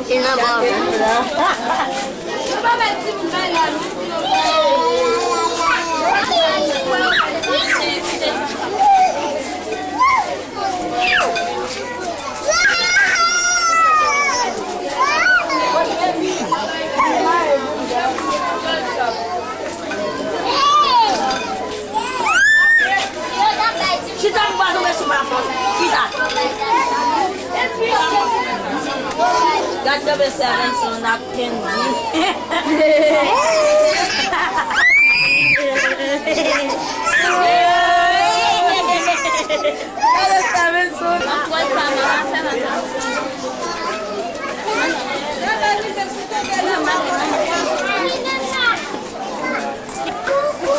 Il n'a pas Got the best servants on that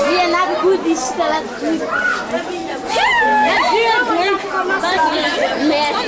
Viens à coup d'ici la truc. Mary.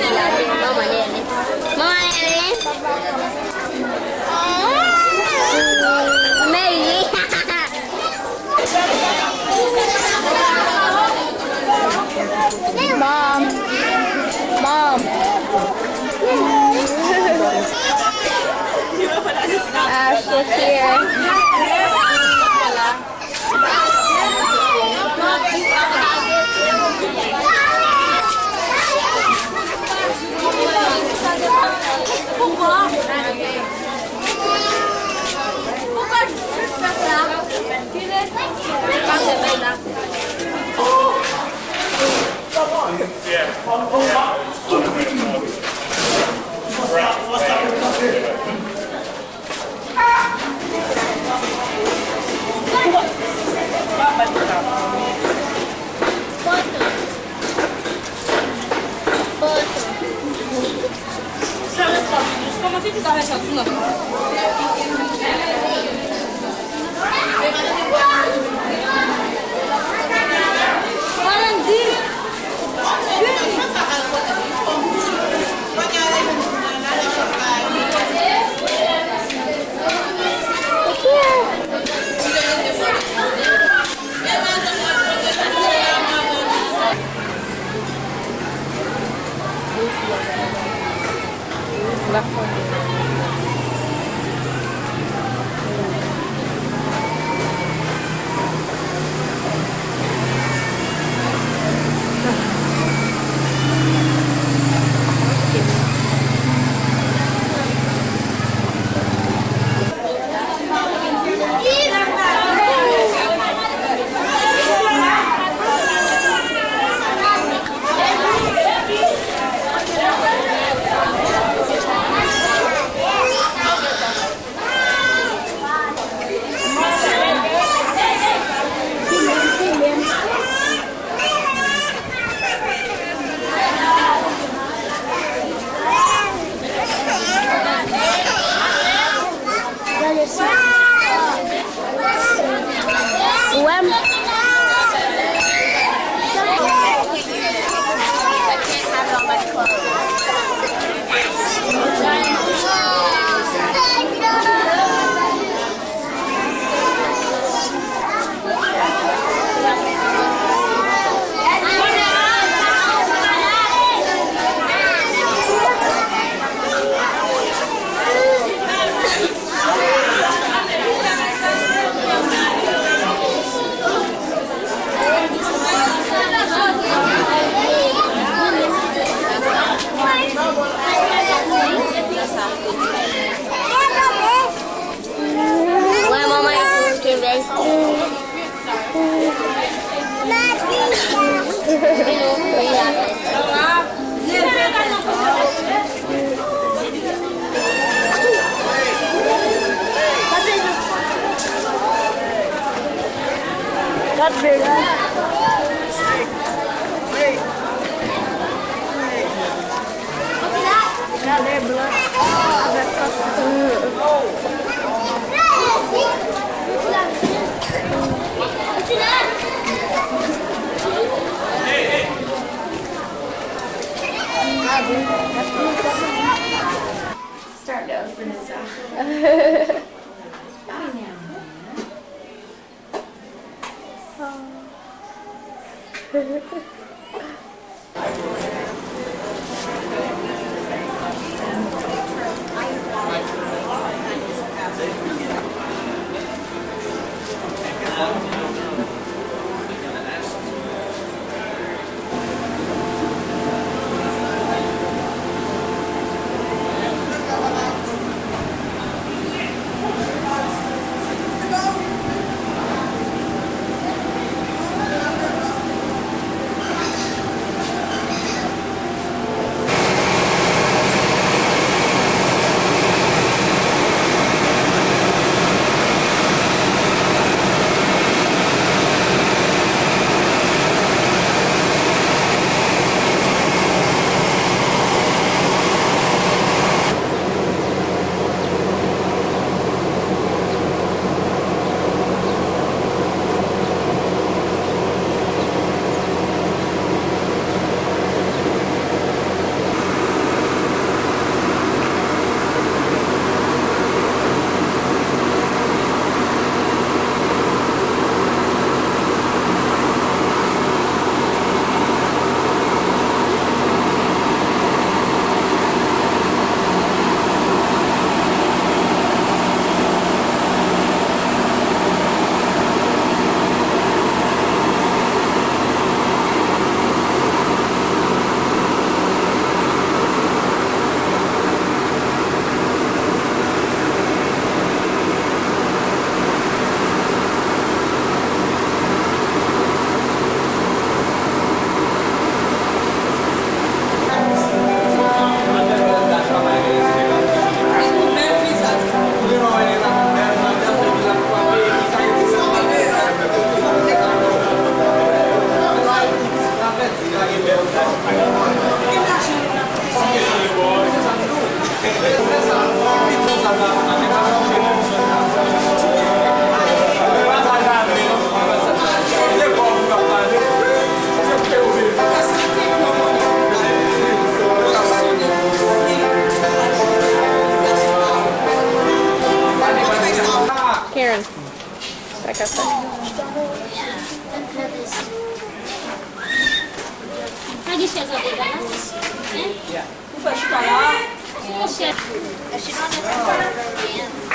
Comment tu t'arrêtes ça tout là? Starting to open his eye.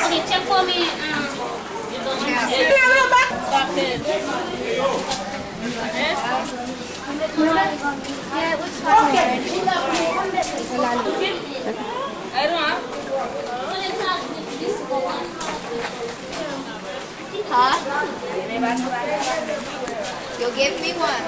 Okay, check for me. Yeah, it looks fine. I don't know. Huh? You'll give me one.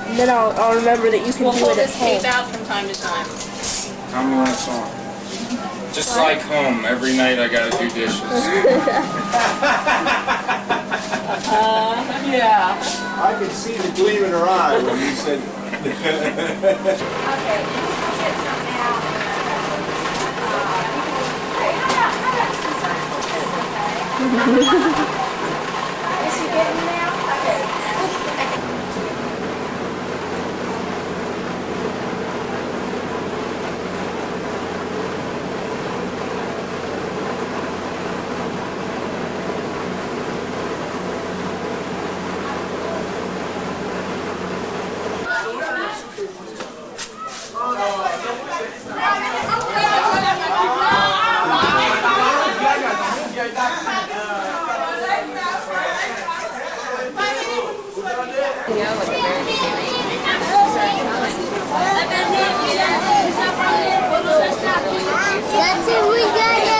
And then I'll remember that you can do it at home. out from time to time. How many when it's on? Just like home, every night I gotta do dishes. Yeah. I could see the gleam in her eye when you said. Is she getting now? Okay. That's it, we got it.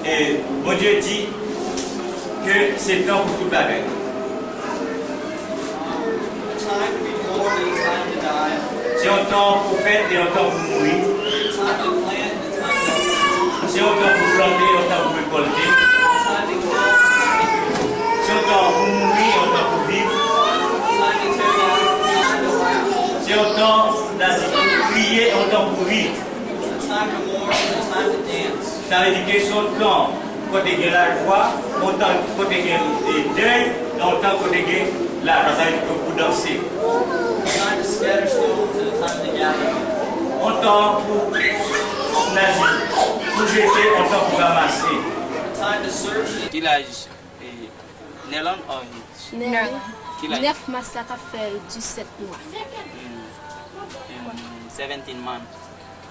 Et bon Dieu dit que c'est temps pour toute la bête. C'est un temps pour faire et un temps pour mourir. C'est un temps pour planter et un temps pour récolter. C'est un temps pour mourir et un temps pour vivre. C'est un temps pour prier et un temps pour vivre. Ça veut dire que son temps, quand il y a la joie, autant quand il y a le deuil, autant quand il y a la joie, ça veut dire pour danser. Autant pour nager, pour jeter, autant pour ramasser. Quel âge? Nélan ou Nearly. Quel âge? 9 mois, ça fait 17 mois. 17 months.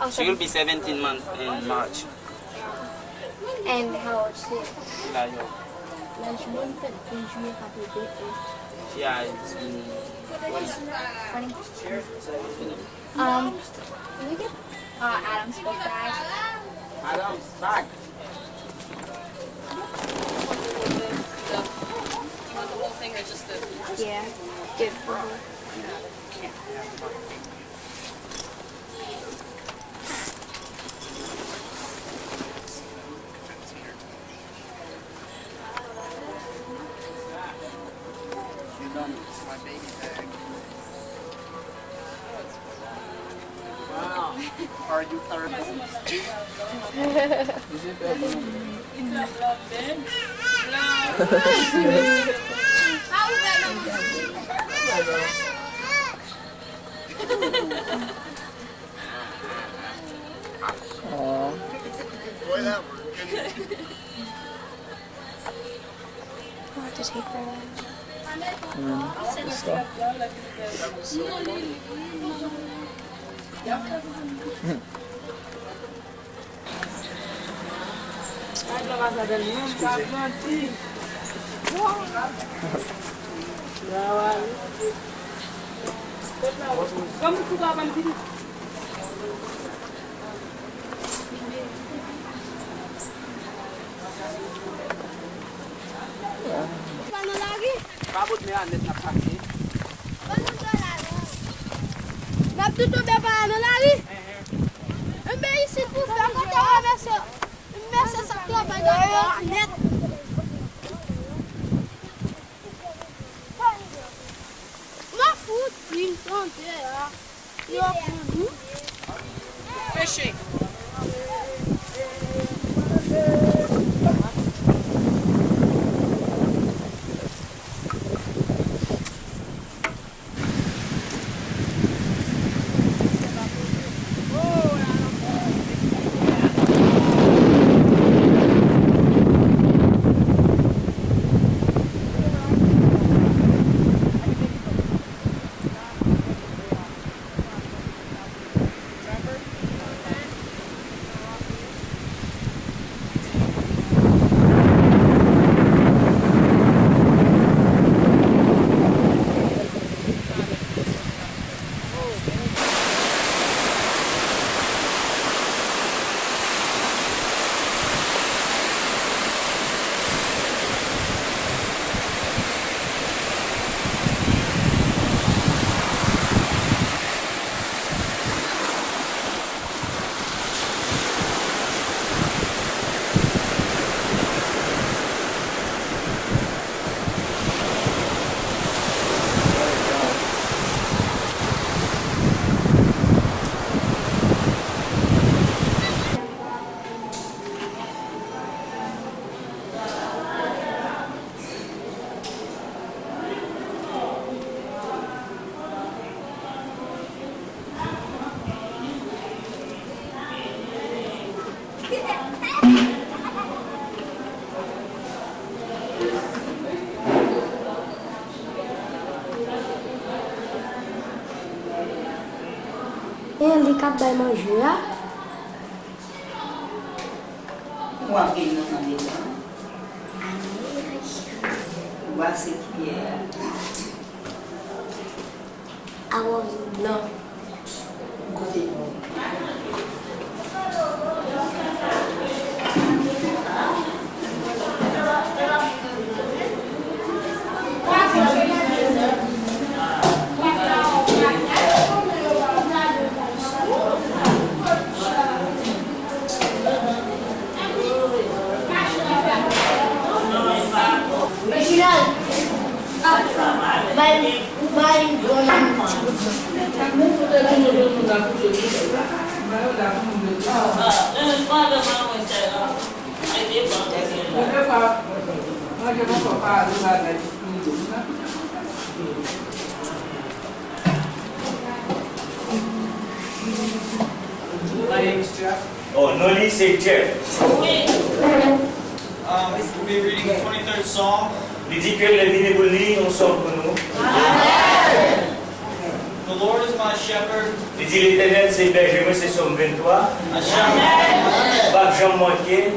Oh, She will be 17 months in March. And how old is she? Layo. Yeah, it's been. Can we get Adam's book bag? Adam's back. You want the whole thing or just the... Yeah. Good. It's my baby bag. Wow. Are you thirsty? Is it bad? How is that Boy, that worked. I'll have to take that. Paano lagi? Kabot niya, net na pati. Paano lagi? Nabtuto ba paano lagi? Mais ici pour faire quand on renverse une verse à sa club net. M'en fous, une frontière. Fishing. Ele acaba de manger. Uma filha na vida. Quase que é. Arroz blanc. My name's Jeff. Oh, Noli, c'est Jeff. We'll be reading the 23rd Psalm. Il dit que les vignes nous sont pour nous. The Lord is my shepherd. Il dit l'Éternel, c'est berger, moi c'est son 23. I shall not want. Pas que j'en manque.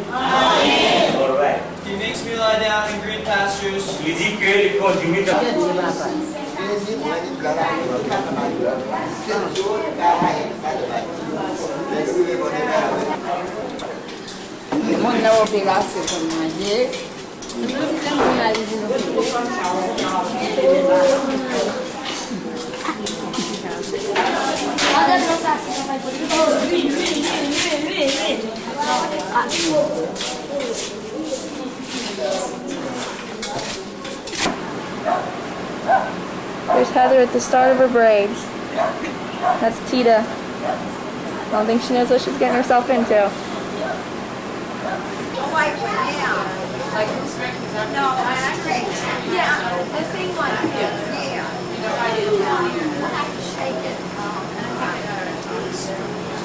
All right. He makes makes me lie down in green pastures. Il dit que les conduits Moun nan wopi la se kon manje. Moun nan li di nou There's Heather at the start of her braids. That's Tita. I don't think she knows what she's getting herself into. Like, yeah. Like, no, I agree. Yeah, the thing like this, yeah. I have to shake it.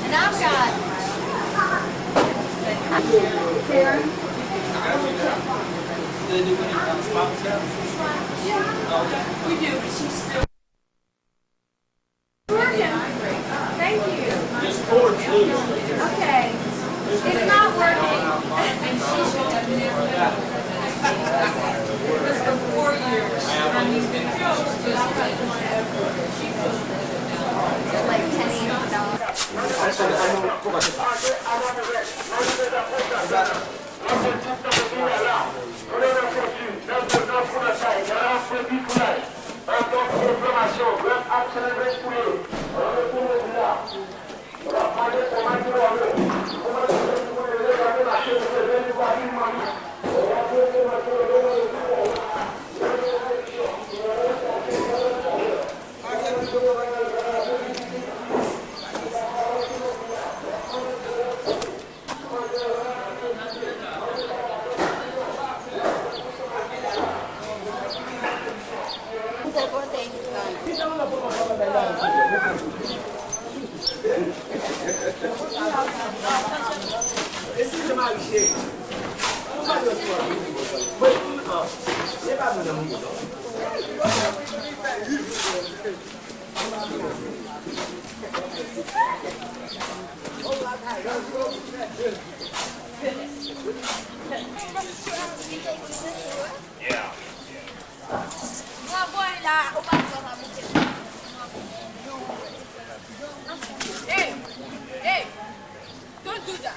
And I've got... Karen? We do, but she's still working. Thank you. Just forward loose. Okay. It's not working. And she should have never done it. It was for 4 years. And he's been just Like $10. Hey, hey, don't do that.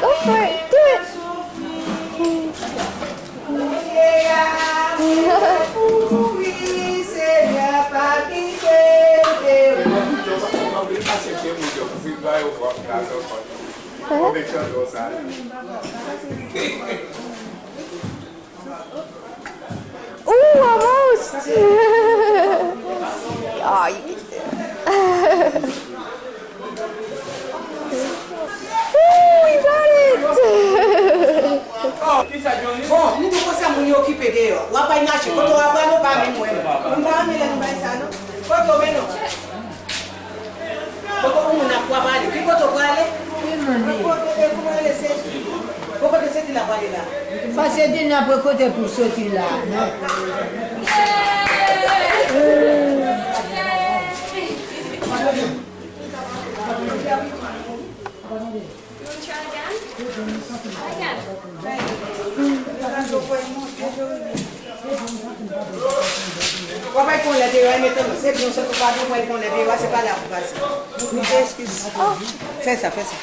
Go for it. Do it. Ooh, almost. Oh, you can do it. Ooh, we got it. Bon, nous devons s'amuser occupé d'ailleurs. On va pas y marcher. Quand on va pas, nous pas même moi. On va amener la nouvelle ça, non? Quand on met non. Quand on a quoi aller? Puis quand on va aller? Comment on laisse? Pourquoi tu sais qu'il a pas allé là? Parce que tu n'as pas côté pour sortir là. On va qu'on l'a déjà maintenant. C'est bien, ça ne peut pas dire qu'on l'a déjà. C'est pas là pour passer. Excuse. Fais ça, fais ça.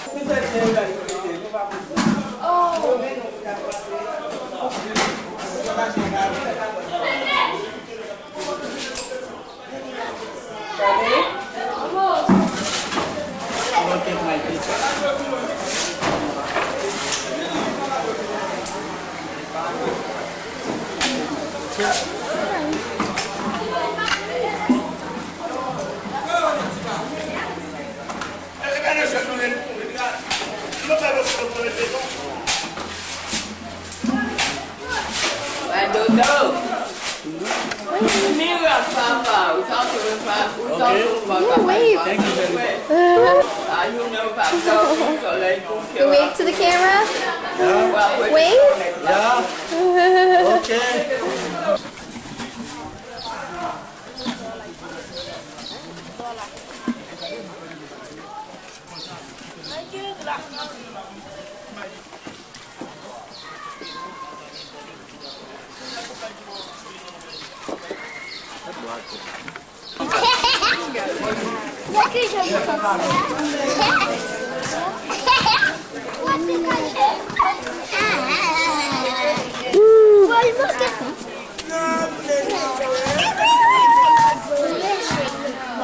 You wave to the camera? Yeah. Wave? Yeah. Okay.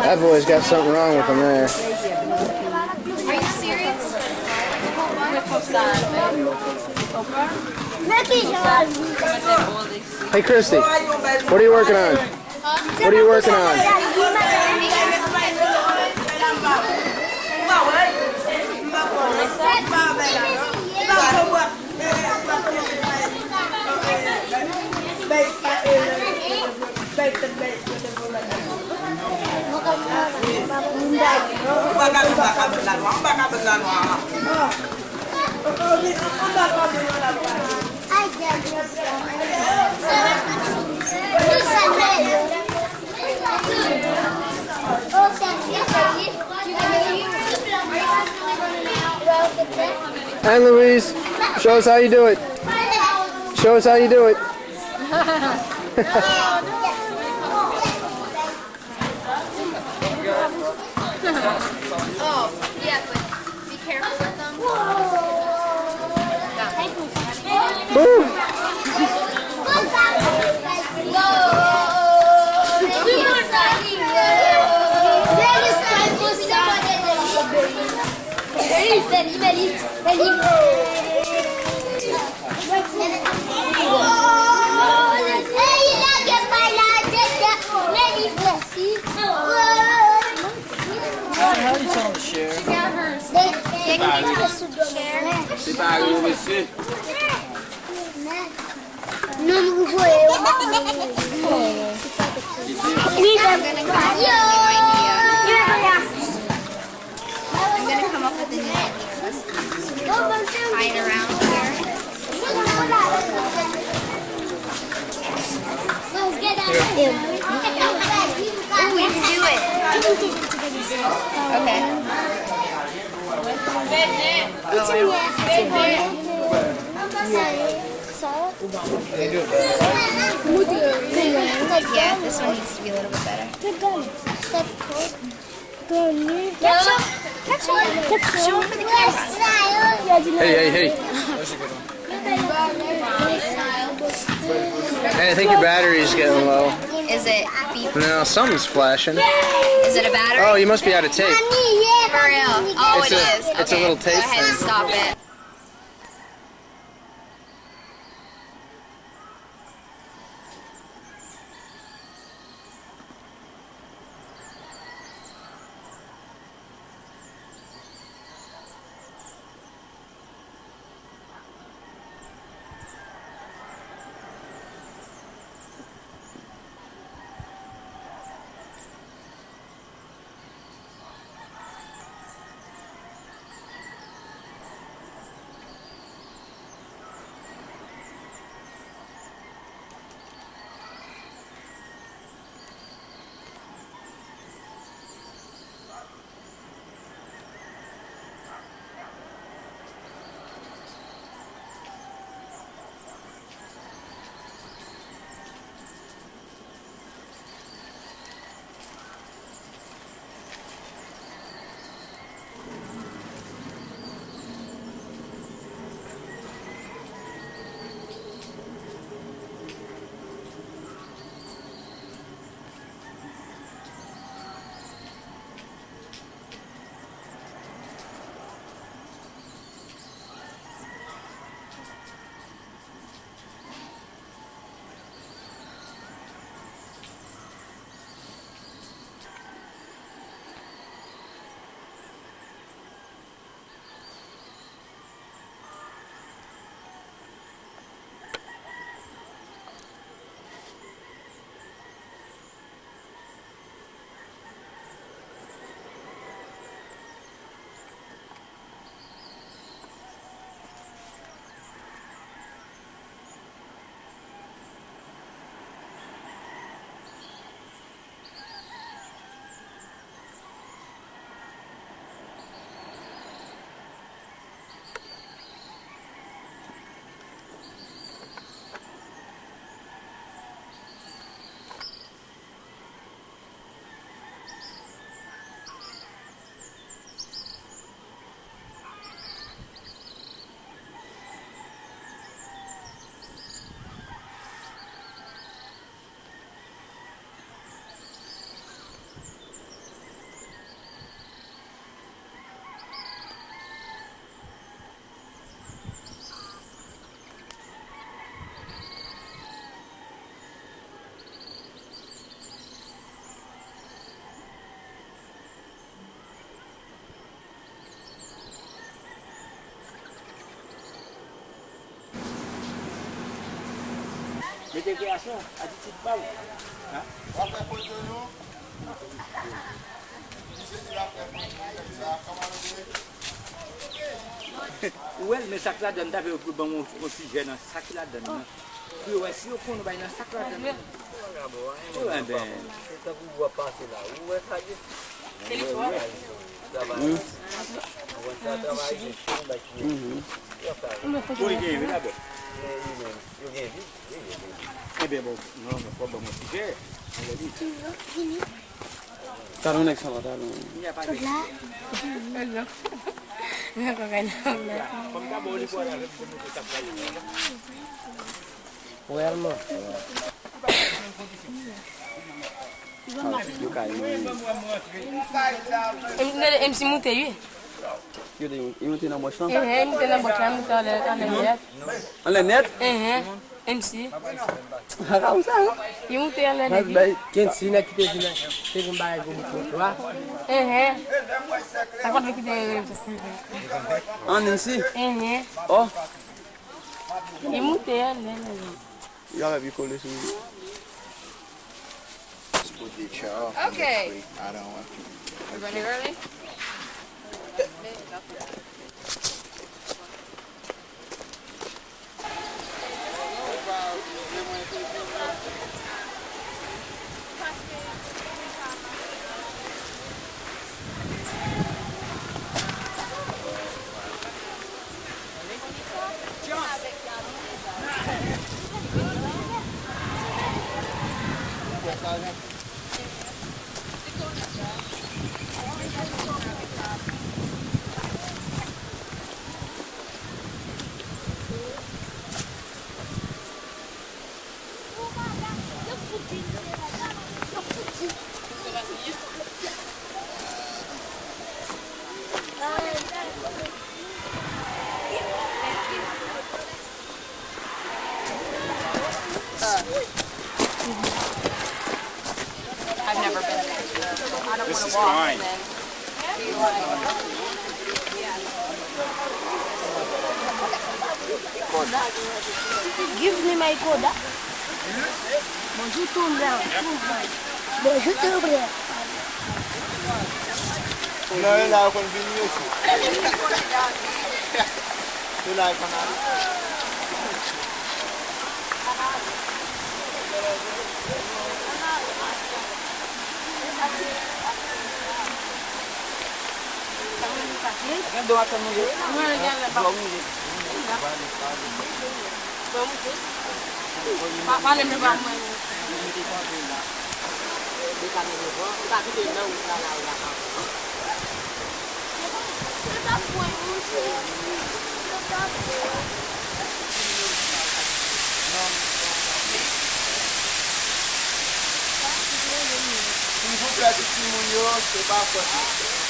That boy's got something wrong with him there. Are you serious? Hey, Christy, what are you working on? What are you working on? And Louise, show us how you do it. Show us how you do it. Oh, yeah, but be careful with them. How do you tell him to share? C'est pas gros, monsieur. Non, vous voyez. I'm gonna come up with a name. Hide around here. Let's get out of here. Oh, we can do it. Okay. Yeah, this one needs to be a little bit better. Catch him for the camera. Hey. Hey, I think your battery's getting low. Is it beep? No, something's flashing. Is it a battery? Oh, you must be out of tape. For real. Oh, It's it a- is. it's a Okay, little tape Go ahead and thing. stop it. Mettez création, attitude pas. Ouais, mais ça que la donne, t'avais au plus bon oxygène, ça que la donne. Puis ouais, si au fond, nous avons ça que la donne. Ouais, ben. Ça vous voit passer là. Où est-ce que ça va? On va travailler. Oui, bien, oui, d'abord. Eh bien, bon, non, pas bon oxygène. On l'a dit. Tá no next one, tá no. Well, no. MC Mouteyu. You want to know what's wrong? MC na bocha muta net. On the net? MC. Haka usanga. You mute ya net. Mas quem ensina que teve um bairro muito lá. Tá quando que tem. On ici? Oh. You mute ya net. You have to call this one. Split the chow. Okay. I don't want to. We're running early? It's fine. Give me my coda. Bonjour tout le monde. Bonjour tout le monde. No, la con video su. Tu la con Si vous plaît, testimonio, c'est pas possible.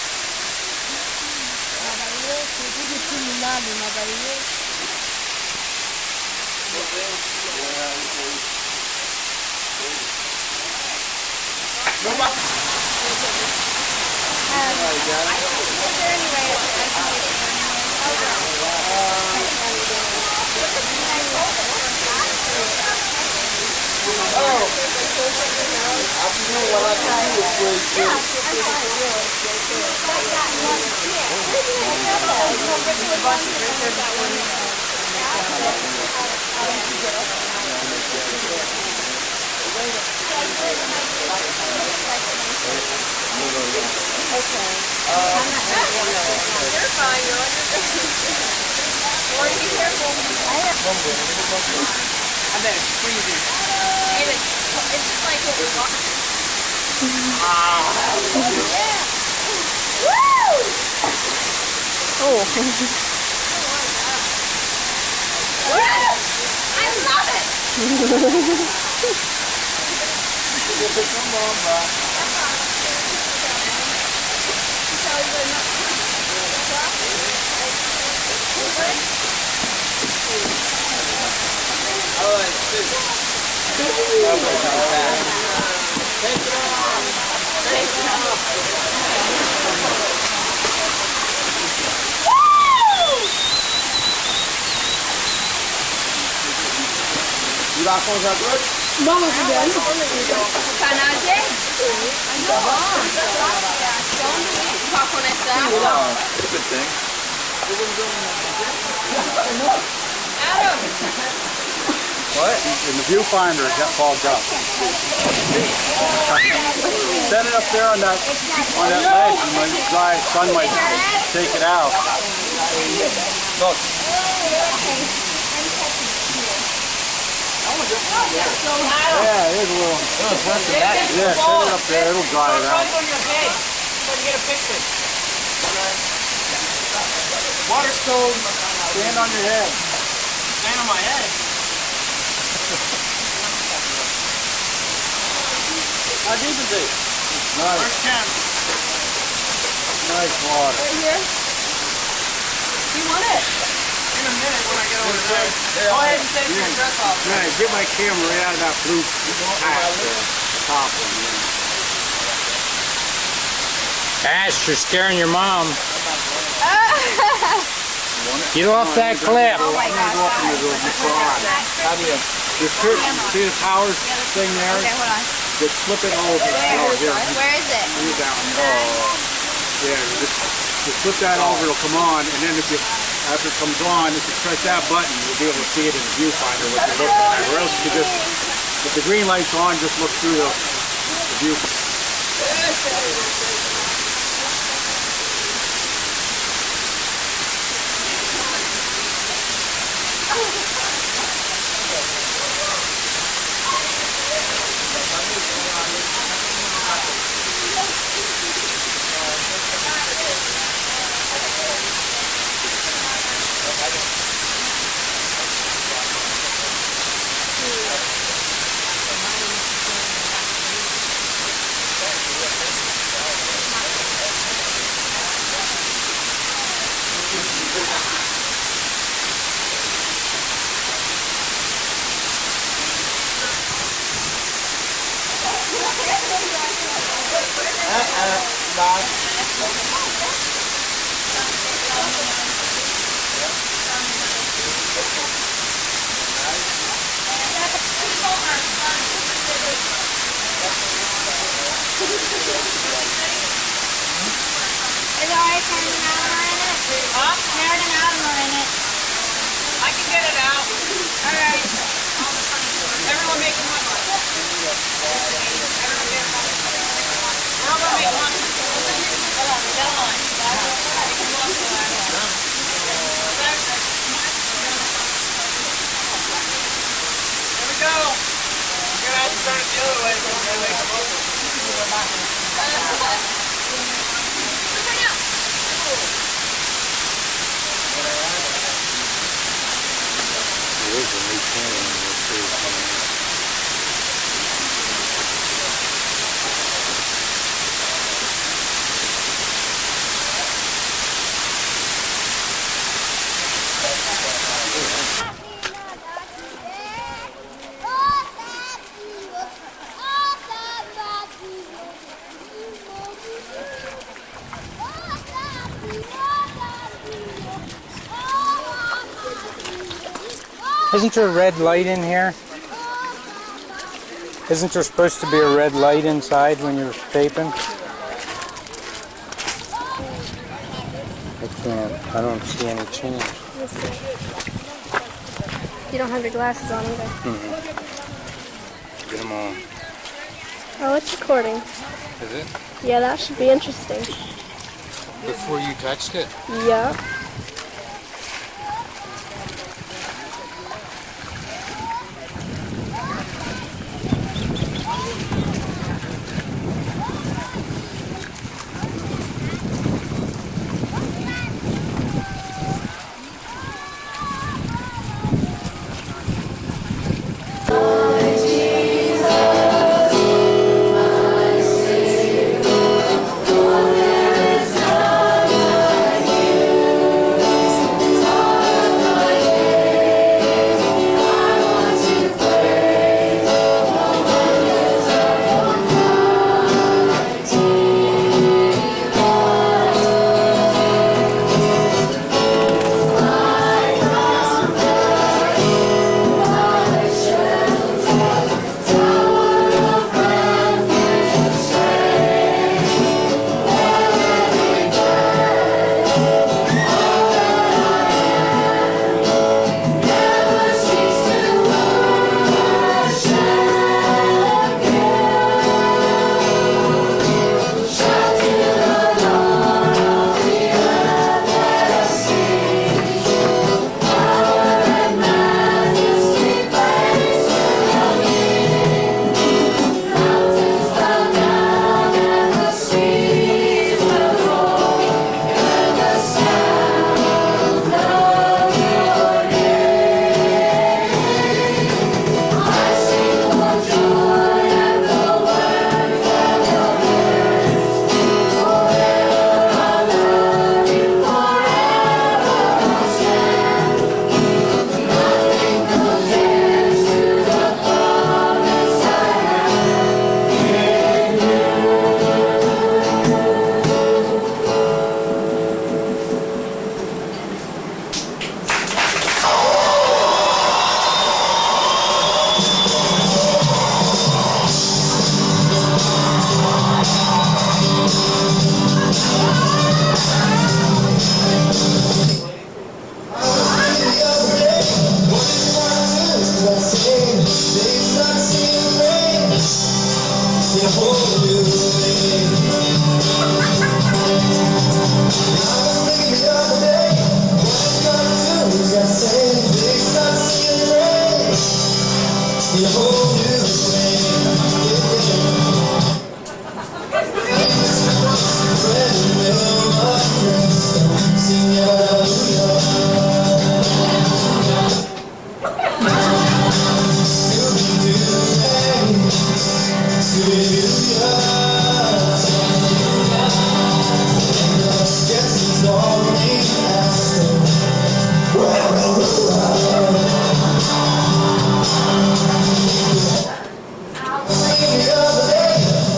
You're fine, you're on your Or be careful. I bet it's freezing. And it's just like what we want. Yeah. Woo! Oh. I love it! Tu vas manger à droite? Bon, c'est bien. T'as nagé? Non. Tu vas connaître ça? It's a good thing. Adam! What? In the viewfinder, it got fogged up. Set it up there on that ledge, and when it's dry, sun might take it out. Look. Yeah, it is a little. Yeah, set it up there, it'll dry it out. On your head, so you get a picture. Water stove, stand on your head. Stand on my head. How deep is it? Nice. Where's Ken? Nice water. Right here? You want it? In a minute when I get over there. Go ahead and take your dress off. Right, get my camera right out of that blue patch there. The top one, yeah. Ash, you're scaring your mom. Get off that cliff. Oh my gosh. See the power thing there? Okay, hold on. Just flip it over. Oh, here. Where is it? Move that one. Oh. Yeah, just flip that over, it'll come on, and then after it comes on, if you press that button, you'll be able to see it in the viewfinder what you're looking at. Or else you just, if the green light's on, just look through the viewfinder. Is it alright turning out in it? Huh? Turning out in it. I can get it out. All right. Everyone make one. Everyone make one. Hold on, that line. There we go. You're gonna have to turn it the other way so we're gonna make a motion. There is a new channel in this series coming up. Isn't there a red light in here? Isn't there supposed to be a red light inside when you're taping? I don't see any change. You don't have your glasses on either. Get them on. Oh, it's recording. Is it? Yeah, that should be interesting. Before you touched it? Yeah.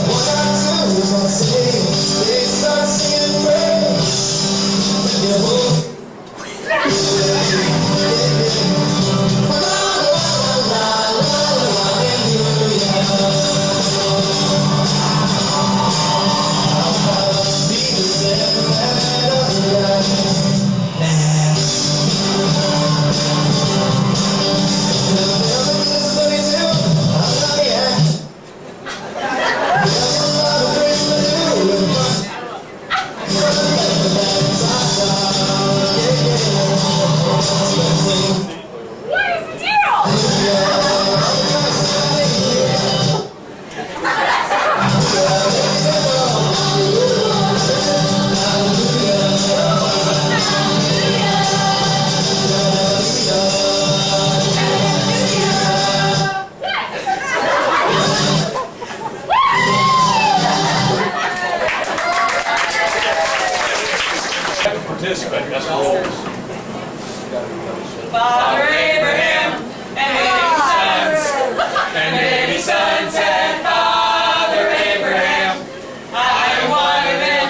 What I do is I say Father Abraham and many sons, and many sons had Father Abraham. I am one of them,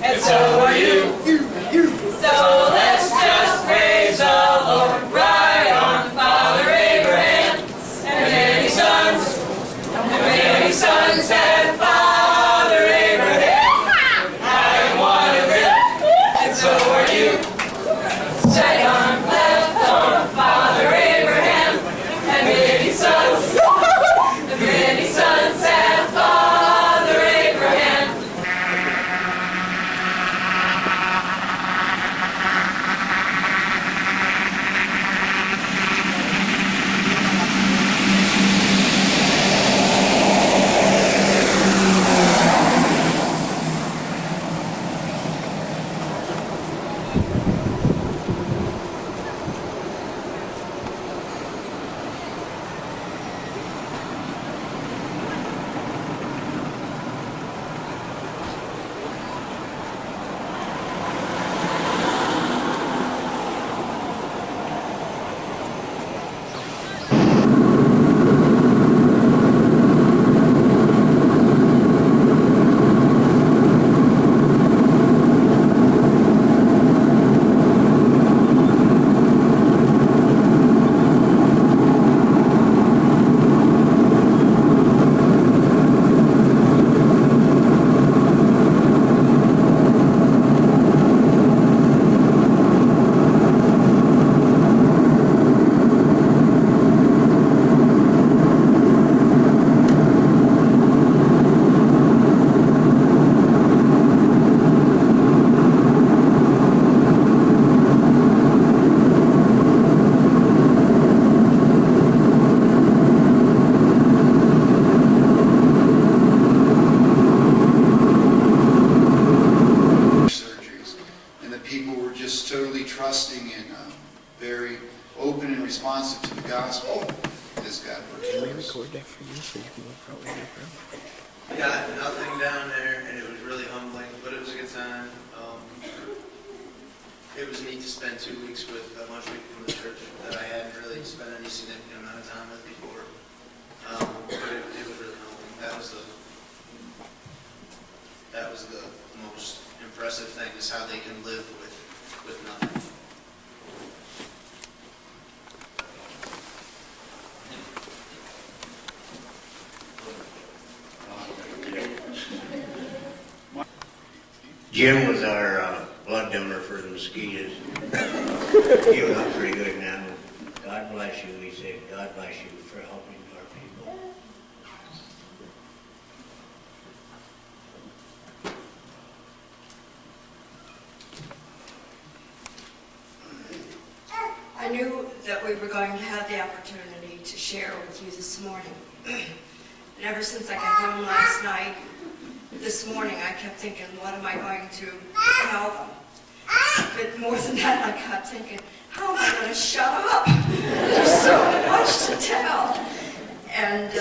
and so are you. So let's just praise the Lord. Right on, Father Abraham and many sons, and many sons had Father Abraham. I am one of them, and so are you. Say on left on Father Abraham and many sons, and many sons had Father Abraham. surgeries, and the people were just totally trusting and very open and responsive to the gospel as God worked. Can we record that for you so you can look out later, bro? I got nothing down there, and it was really humbling, but it was a good time. It was neat to spend 2 weeks with a bunch of people in the church that I hadn't really spent any significant amount of time with before. But it was really humbling. That was the most impressive thing, is how they can live with nothing. Jim was our blood donor for the mosquitoes. He was up pretty good now. God bless you, he said. God bless you for helping our people. I knew that we were going to have the opportunity to share with you this morning. And ever since I got home last night, this morning I kept thinking, what am I going to tell them? But more than that, I kept thinking, how am I going to shut up? There's so much to tell. And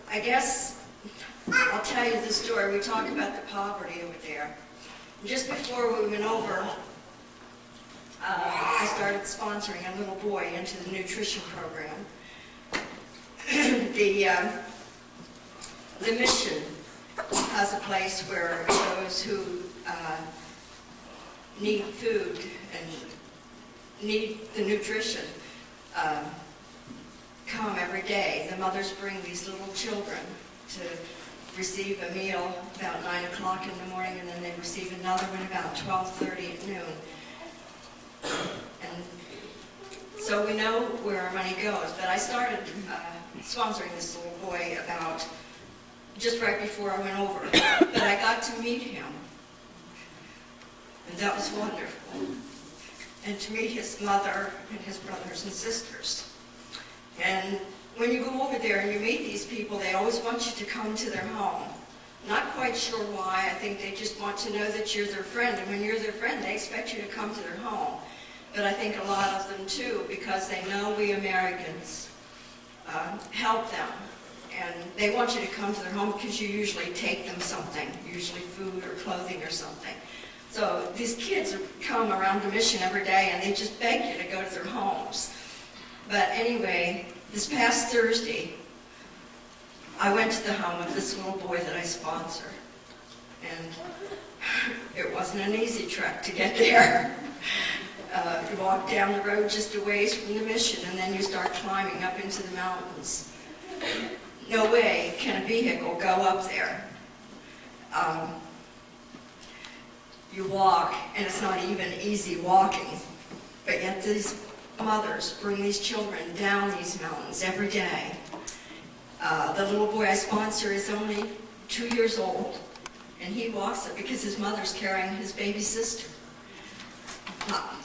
I guess I'll tell you the story. We talk about the poverty over there. And just before we went over, I started sponsoring a little boy into the nutrition program. The mission has a place where those who need food and need the nutrition come every day. The mothers bring these little children to receive a meal about 9 o'clock in the morning, and then they receive another one about 12:30 at noon. And so we know where our money goes. But I started sponsoring this little boy about just right before I went over. But I got to meet him, and that was wonderful. And to meet his mother and his brothers and sisters. And when you go over there and you meet these people, they always want you to come to their home. Not quite sure why. I think they just want to know that you're their friend. And when you're their friend, they expect you to come to their home. But I think a lot of them too, because they know we Americans help them. And they want you to come to their home because you usually take them something, usually food or clothing or something. So these kids come around the mission every day and they just beg you to go to their homes. But anyway, this past Thursday, I went to the home of this little boy that I sponsor. And it wasn't an easy trek to get there. You walk down the road just a ways from the mission and then you start climbing up into the mountains. No way can a vehicle go up there. You walk, and it's not even easy walking, but yet these mothers bring these children down these mountains every day. The little boy I sponsor is only 2 years old, and he walks it because his mother's carrying his baby sister.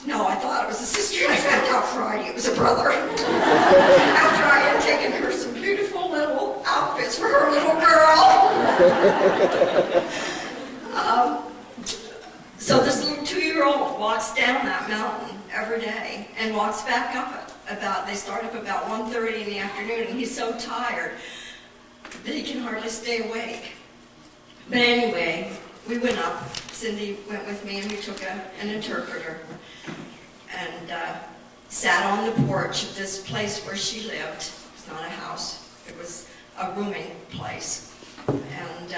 No, I thought it was a sister, and I found out Friday it was a brother. After I had taken her some beautiful little outfits for her little girl. So this little 2-year-old walks down that mountain every day and walks back up they start up about 1:30 in the afternoon, and he's so tired that he can hardly stay awake. But anyway, we went up. Cindy went with me, and we took an interpreter and sat on the porch of this place where she lived. It was not a house. It was a rooming place. And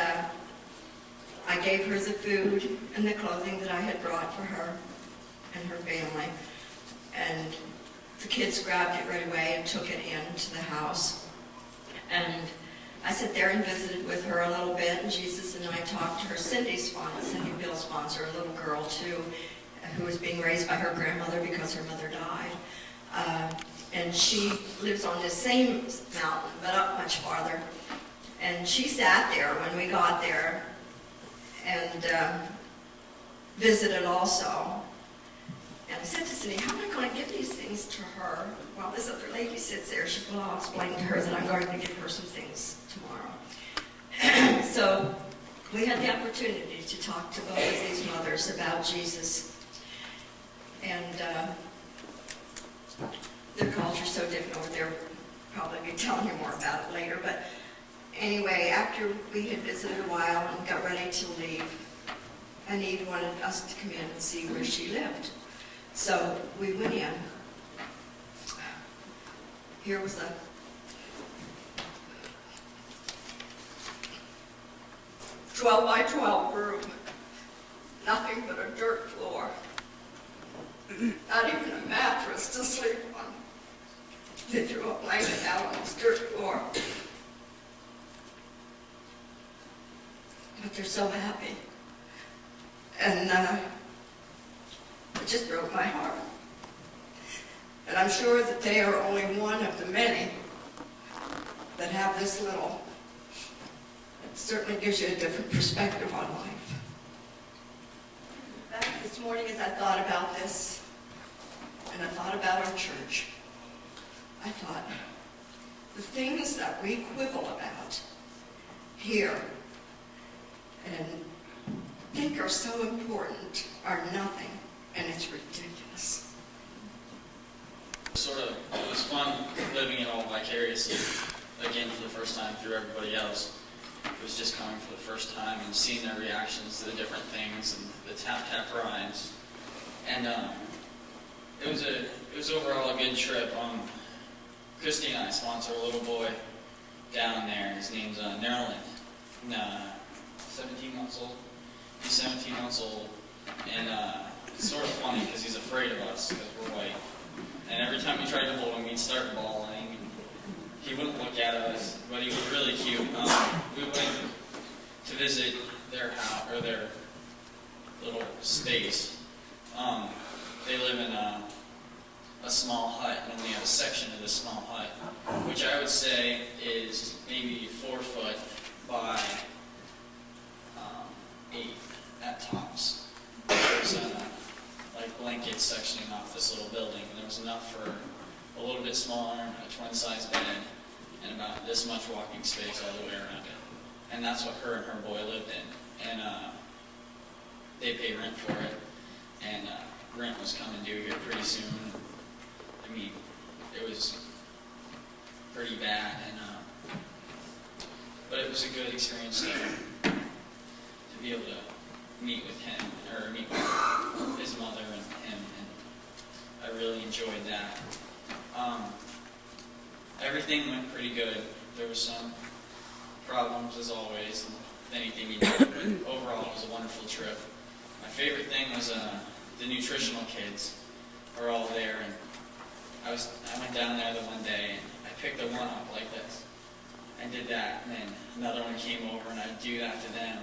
I gave her the food and the clothing that I had brought for her and her family. And the kids grabbed it right away and took it into the house. And I sat there and visited with her a little bit, and Jesus and I talked to her. Cindy Bill's sponsor, a little girl too, who was being raised by her grandmother because her mother died. And she lives on this same mountain, but up much farther. And she sat there when we got there and visited also. And I said to Cindy, how am I going to give these things to her while this other lady sits there? She said, well, I'll explain to her that I'm going to give her some things tomorrow. So we had the opportunity to talk to both of these mothers about Jesus. And their culture's so different over there. I'll probably be telling you more about it later. But anyway, after we had visited a while and got ready to leave, Anita wanted us to come in and see where she lived. So we went in. Here was a 12 by 12 room. Nothing but a dirt floor. Not even a mattress to sleep on. They threw a blanket out on this dirt floor. But they're so happy. And it just broke my heart. And I'm sure that they are only one of the many that have this little. It certainly gives you a different perspective on life. Back this morning as I thought about this, and I thought about our church, I thought, the things that we quibble about here and think are so important are nothing, and it's ridiculous. It was fun living it all vicariously, again for the first time through everybody else. It was just coming for the first time and seeing their reactions to the different things and the tap rhymes. And it was overall a good trip. Christy and I sponsor a little boy down there. His name's Nerland. 17 months old. He's 17 months old. And it's sort of funny because he's afraid of us because we're white. And every time we tried to hold him, he'd start bawling. He wouldn't look at us, but he was really cute. We went to visit their house, or their little space. They live in a small hut, and only have a section of this small hut, which I would say is maybe 4 foot by 8 at tops. There's like blankets sectioning off this little building, and there was enough for a little bit smaller, a twin-size bed, and about this much walking space all the way around it. And that's what her and her boy lived in. And they pay rent for it, and rent was coming due here pretty soon. I mean, it was pretty bad, and but it was a good experience to be able to meet with him, or meet with his mother and him, and I really enjoyed that. Everything went pretty good. There were some problems, as always, and anything you do, but overall it was a wonderful trip. My favorite thing was the nutritional kids are all there, and I went down there the one day, and I picked the one up like this. I did that, and then another one came over, and I'd do that to them.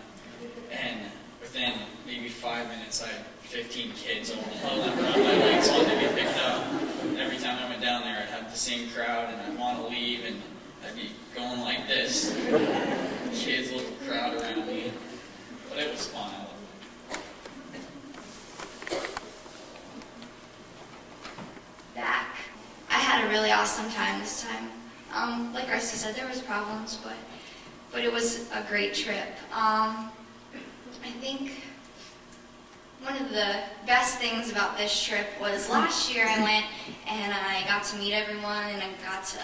And within maybe 5 minutes, I had 15 kids all around my legs wanting to be picked up. And every time I went down there, I'd have the same crowd, and I'd want to leave, and I'd be going like this. Kids, little crowd around me. But it was fun. I loved it. Back. I had a really awesome time this time. Like Rusty said, there was problems, but it was a great trip. I think one of the best things about this trip was last year I went and I got to meet everyone and I got to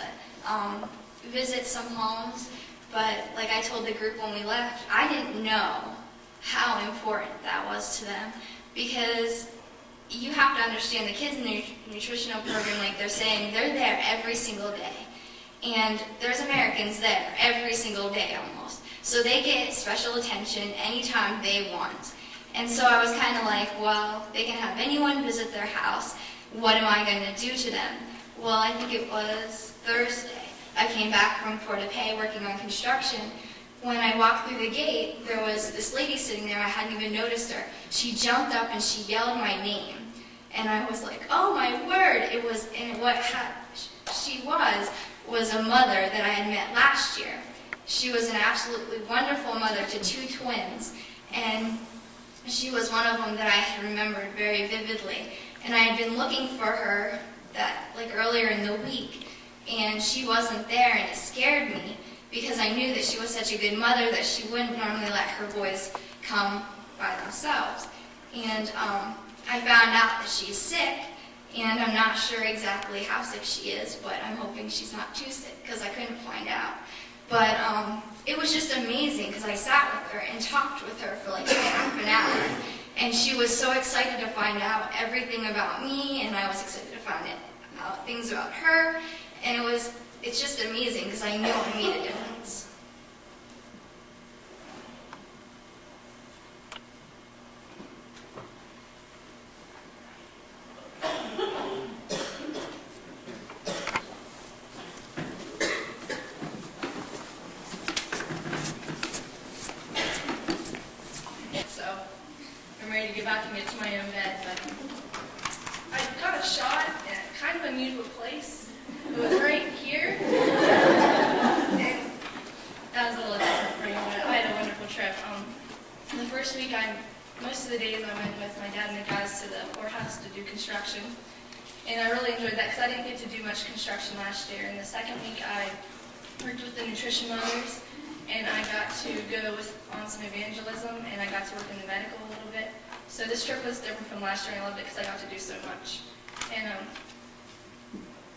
visit some homes. But like I told the group when we left, I didn't know how important that was to them, because you have to understand the kids in the nutritional program, like they're saying, they're there every single day. And there's Americans there every single day almost. So they get special attention anytime they want. And so I was kind of like, well, they can have anyone visit their house. What am I going to do to them? Well, I think it was Thursday. I came back from Port-au-Paix working on construction. When I walked through the gate, there was this lady sitting there. I hadn't even noticed her. She jumped up and she yelled my name. And I was like, oh my word. It was, and what she was a mother that I had met last year. She was an absolutely wonderful mother to 2 twins. And she was one of them that I had remembered very vividly. And I had been looking for her earlier in the week. And she wasn't there, and it scared me because I knew that she was such a good mother that she wouldn't normally let her boys come by themselves. And I found out that she's sick, and I'm not sure exactly how sick she is, but I'm hoping she's not too sick because I couldn't find out. But it was just amazing because I sat with her and talked with her for like half an hour, and she was so excited to find out everything about me, and I was excited to find out things about her. And it's just amazing because I know I made a difference. So, I'm ready to get back and get to my own bed, but I got a shot in a kind of unusual place. It was right here, and that was a little different for me, but I had a wonderful trip. The first week, most of the days I went with my dad and the guys to the courthouse to do construction, and I really enjoyed that because I didn't get to do much construction last year. And the second week, I worked with the nutrition mothers, and I got to go on some evangelism, and I got to work in the medical a little bit. So this trip was different from last year, and I loved it because I got to do so much. And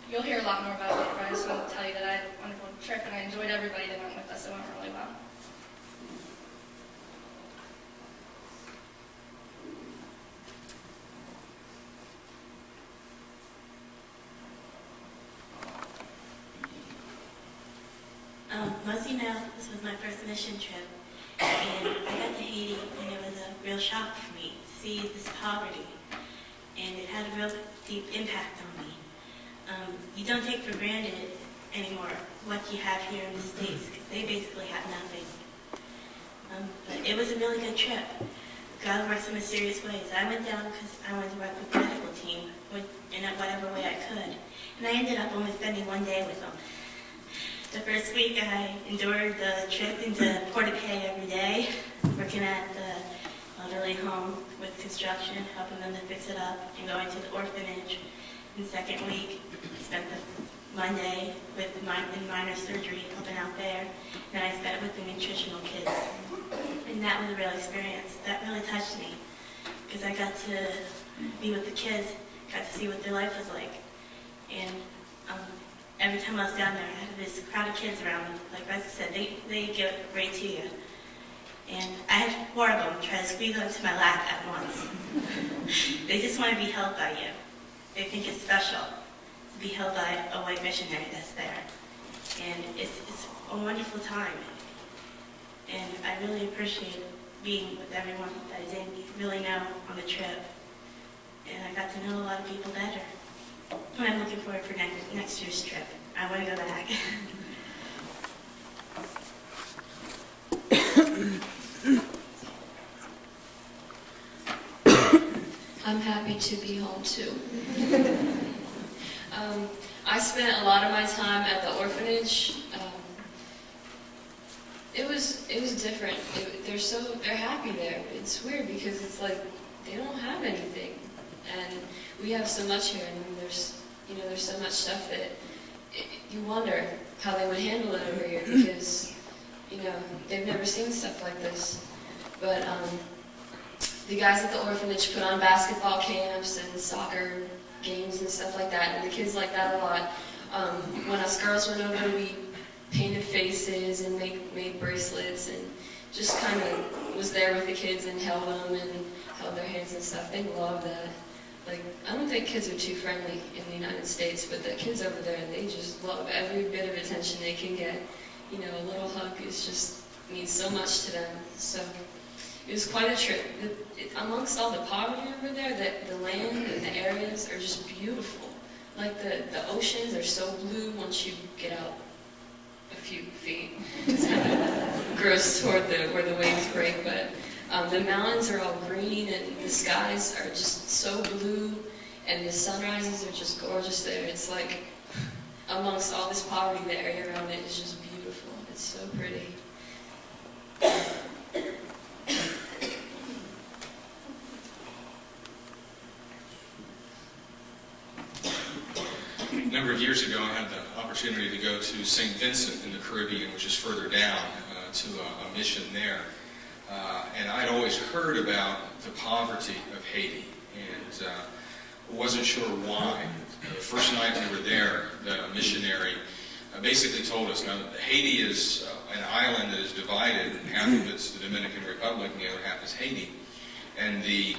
you'll hear a lot more about it, but I just wanted to tell you that I had a wonderful trip, and I enjoyed everybody that went with us. It went really well. Most of you know, this was my first mission trip, and I got to Haiti, and it was a real shock for me to see this poverty, and it had a real deep impact on me. You don't take for granted anymore what you have here in the States, because they basically have nothing. But it was a really good trip. God works in mysterious ways. I went down because I wanted to work with the medical team in whatever way I could, and I ended up only spending 1 day with them. The first week I endured the trip into Port-au-Paix every day, working at the elderly home with construction, helping them to fix it up, and going to the orphanage. And the second week, I spent the Monday in minor surgery, helping out there. And I spent it with the nutritional kids. And that was a real experience. That really touched me, because I got to be with the kids, got to see what their life was like. And every time I was down there, I had this crowd of kids around me. Like I said, they give right to you. And I had 4 of them try to squeeze onto my lap at once. They just want to be held by you. They think it's special to be held by a white missionary that's there. And it's a wonderful time. And I really appreciate being with everyone that I didn't really know on the trip. And I got to know a lot of people better. And I'm looking forward for next year's trip. I want to go back. I'm happy to be home too. I spent a lot of my time at the orphanage. It was different. They're happy there. It's weird because it's like they don't have anything, and we have so much here. And there's so much stuff that you wonder how they would handle it over here because they've never seen stuff like this. But the guys at the orphanage put on basketball camps and soccer games and stuff like that, and the kids like that a lot. When us girls went over, we painted faces and made bracelets and just kind of was there with the kids and held them and held their hands and stuff. They love that. Like, I don't think kids are too friendly in the United States, but the kids over there, they just love every bit of attention they can get. A little hug means so much to them. So it was quite a trip. Amongst all the poverty over there, the land and the areas are just beautiful. Like the oceans are so blue once you get out a few feet. It's kind of gross toward where the waves break, but the mountains are all green and the skies are just so blue and the sunrises are just gorgeous there. It's like amongst all this poverty, the area around it is just beautiful. It's so pretty. A number of years ago, I had the opportunity to go to St. Vincent in the Caribbean, which is further down, to a mission there. And I'd always heard about the poverty of Haiti, and wasn't sure why. The first night we were there, the missionary basically told us, now Haiti is an island that is divided. Half of it's the Dominican Republic, and the other half is Haiti. And the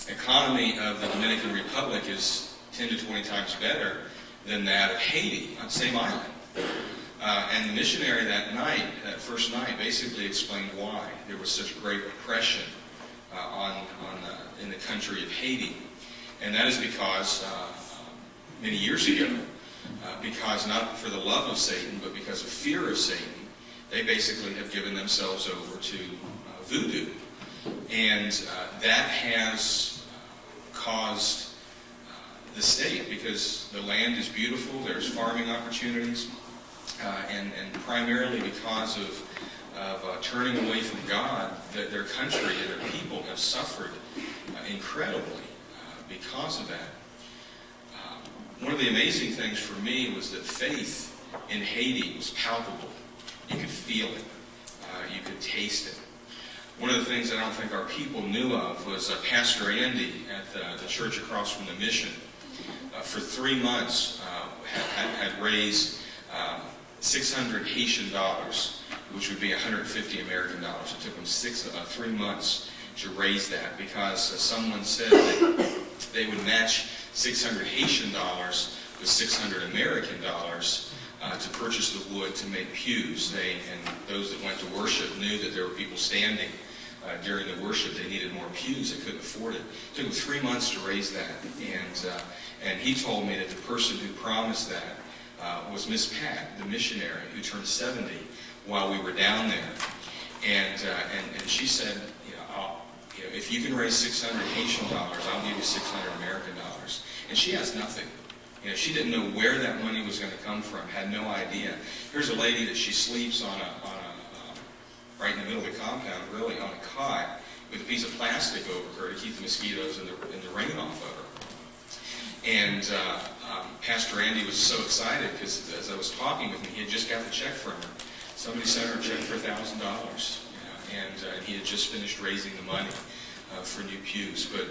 economy of the Dominican Republic is 10 to 20 times better than that of Haiti on the same island. And the missionary that night, that first night, basically explained why there was such great oppression in the country of Haiti. And that is because many years ago, because not for the love of Satan, but because of fear of Satan, they basically have given themselves over to voodoo. And that has caused the state, because the land is beautiful, there's farming opportunities, and primarily because of turning away from God, that their country and their people have suffered incredibly because of that. One of the amazing things for me was that faith in Haiti was palpable. You could feel it. You could taste it. One of the things that I don't think our people knew of was Pastor Andy at the church across from the mission. For 3 months, had raised 600 Haitian dollars, which would be 150 American dollars. It took them 3 months to raise that because someone said that they would match 600 Haitian dollars with 600 American dollars to purchase the wood to make pews. And those that went to worship knew that there were people standing during the worship. They needed more pews. They couldn't afford it. It took them 3 months to raise that. And he told me that the person who promised that was Miss Pat, the missionary, who turned 70 while we were down there. And she said, if you can raise 600 Haitian dollars, I'll give you 600 American dollars. And she has nothing. She didn't know where that money was going to come from, had no idea. Here's a lady that she sleeps on right in the middle of the compound, really, on a cot with a piece of plastic over her to keep the mosquitoes and the rain off of her. And Pastor Andy was so excited because as I was talking with him, he had just got the check from her. Somebody sent her a check for $1,000, and he had just finished raising the money for new pews. But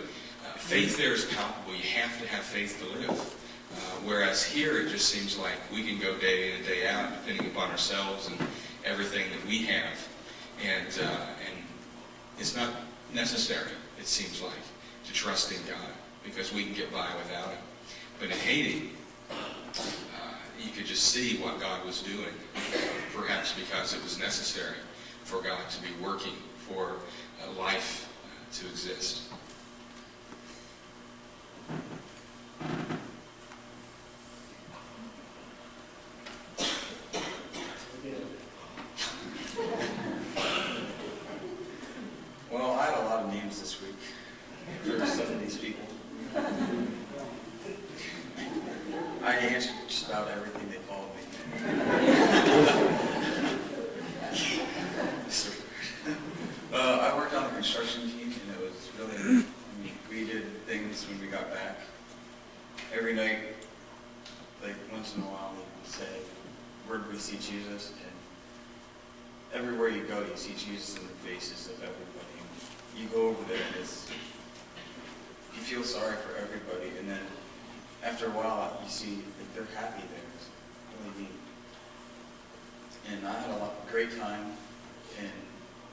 faith there is palpable. You have to have faith to live. Whereas here, it just seems like we can go day in and day out, depending upon ourselves and everything that we have. And It's not necessary, it seems like, to trust in God, because we can get by without Him. But in Haiti, you could just see what God was doing, perhaps because it was necessary for God to be working for life to exist. Well, I had a lot of names this week for some of these people. I answered just about everything they called me. I worked on the construction team, and it was really, we did things when we got back. Every night, like once in a while, we would say, where do we see Jesus? And everywhere you go, you see Jesus in the faces of everybody. You go over there, and you feel sorry for everybody, and then after a while, you see that they're happy there. It's really neat. And I had a great time, and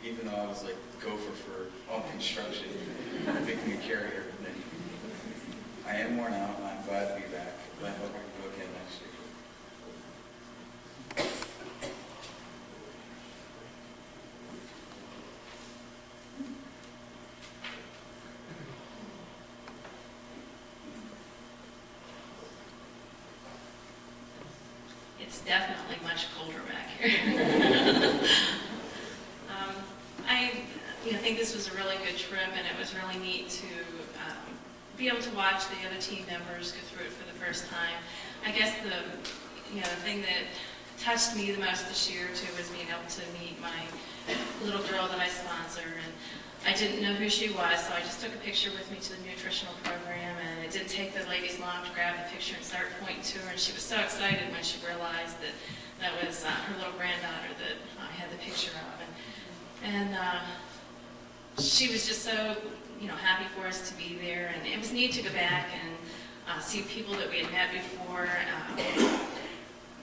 even though I was like the gopher for all construction, making me carry everything, I am worn out, and I'm glad to be back, but I hope I can go again next year. It's definitely much colder back here. I think this was a really good trip, and it was really neat to be able to watch the other team members go through it for the first time. I guess the thing that touched me the most this year too was being able to meet my little girl that I sponsor, and I didn't know who she was, so I just took a picture with me to the nutritional program, and it didn't take the ladies long to grab the picture and start pointing to her, and she was so excited when she realized that that was her little granddaughter that I had the picture of, and she was just so happy for us to be there, and it was neat to go back and see people that we had met before.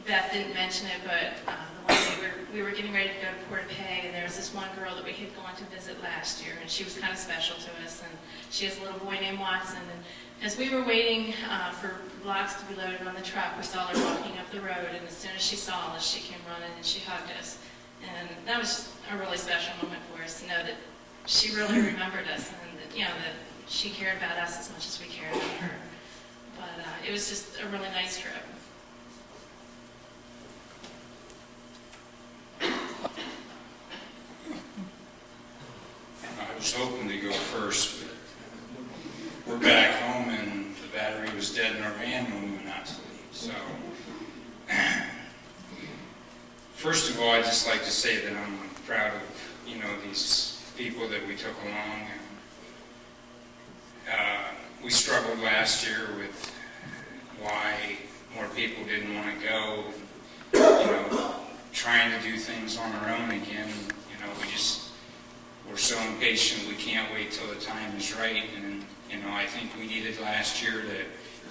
Beth didn't mention it, but the one day we were getting ready to go to Port-au-Pay, and there was this one girl that we had gone to visit last year, and she was kind of special to us, and she has a little boy named Watson, and as we were waiting for blocks to be loaded on the truck, we saw her walking up the road, and as soon as she saw us, she came running and she hugged us, and that was just a really special moment for us to know that she really remembered us, and that she cared about us as much as we cared about her. But it was just a really nice trip. I was hoping to go first, but we're back home and the battery was dead in our van when we went out to leave. So, first of all, I'd just like to say that I'm proud of, these people that we took along. We struggled last year with why more people didn't want to go, trying to do things on our own again. We're so impatient, we can't wait till the time is right, and I think we needed last year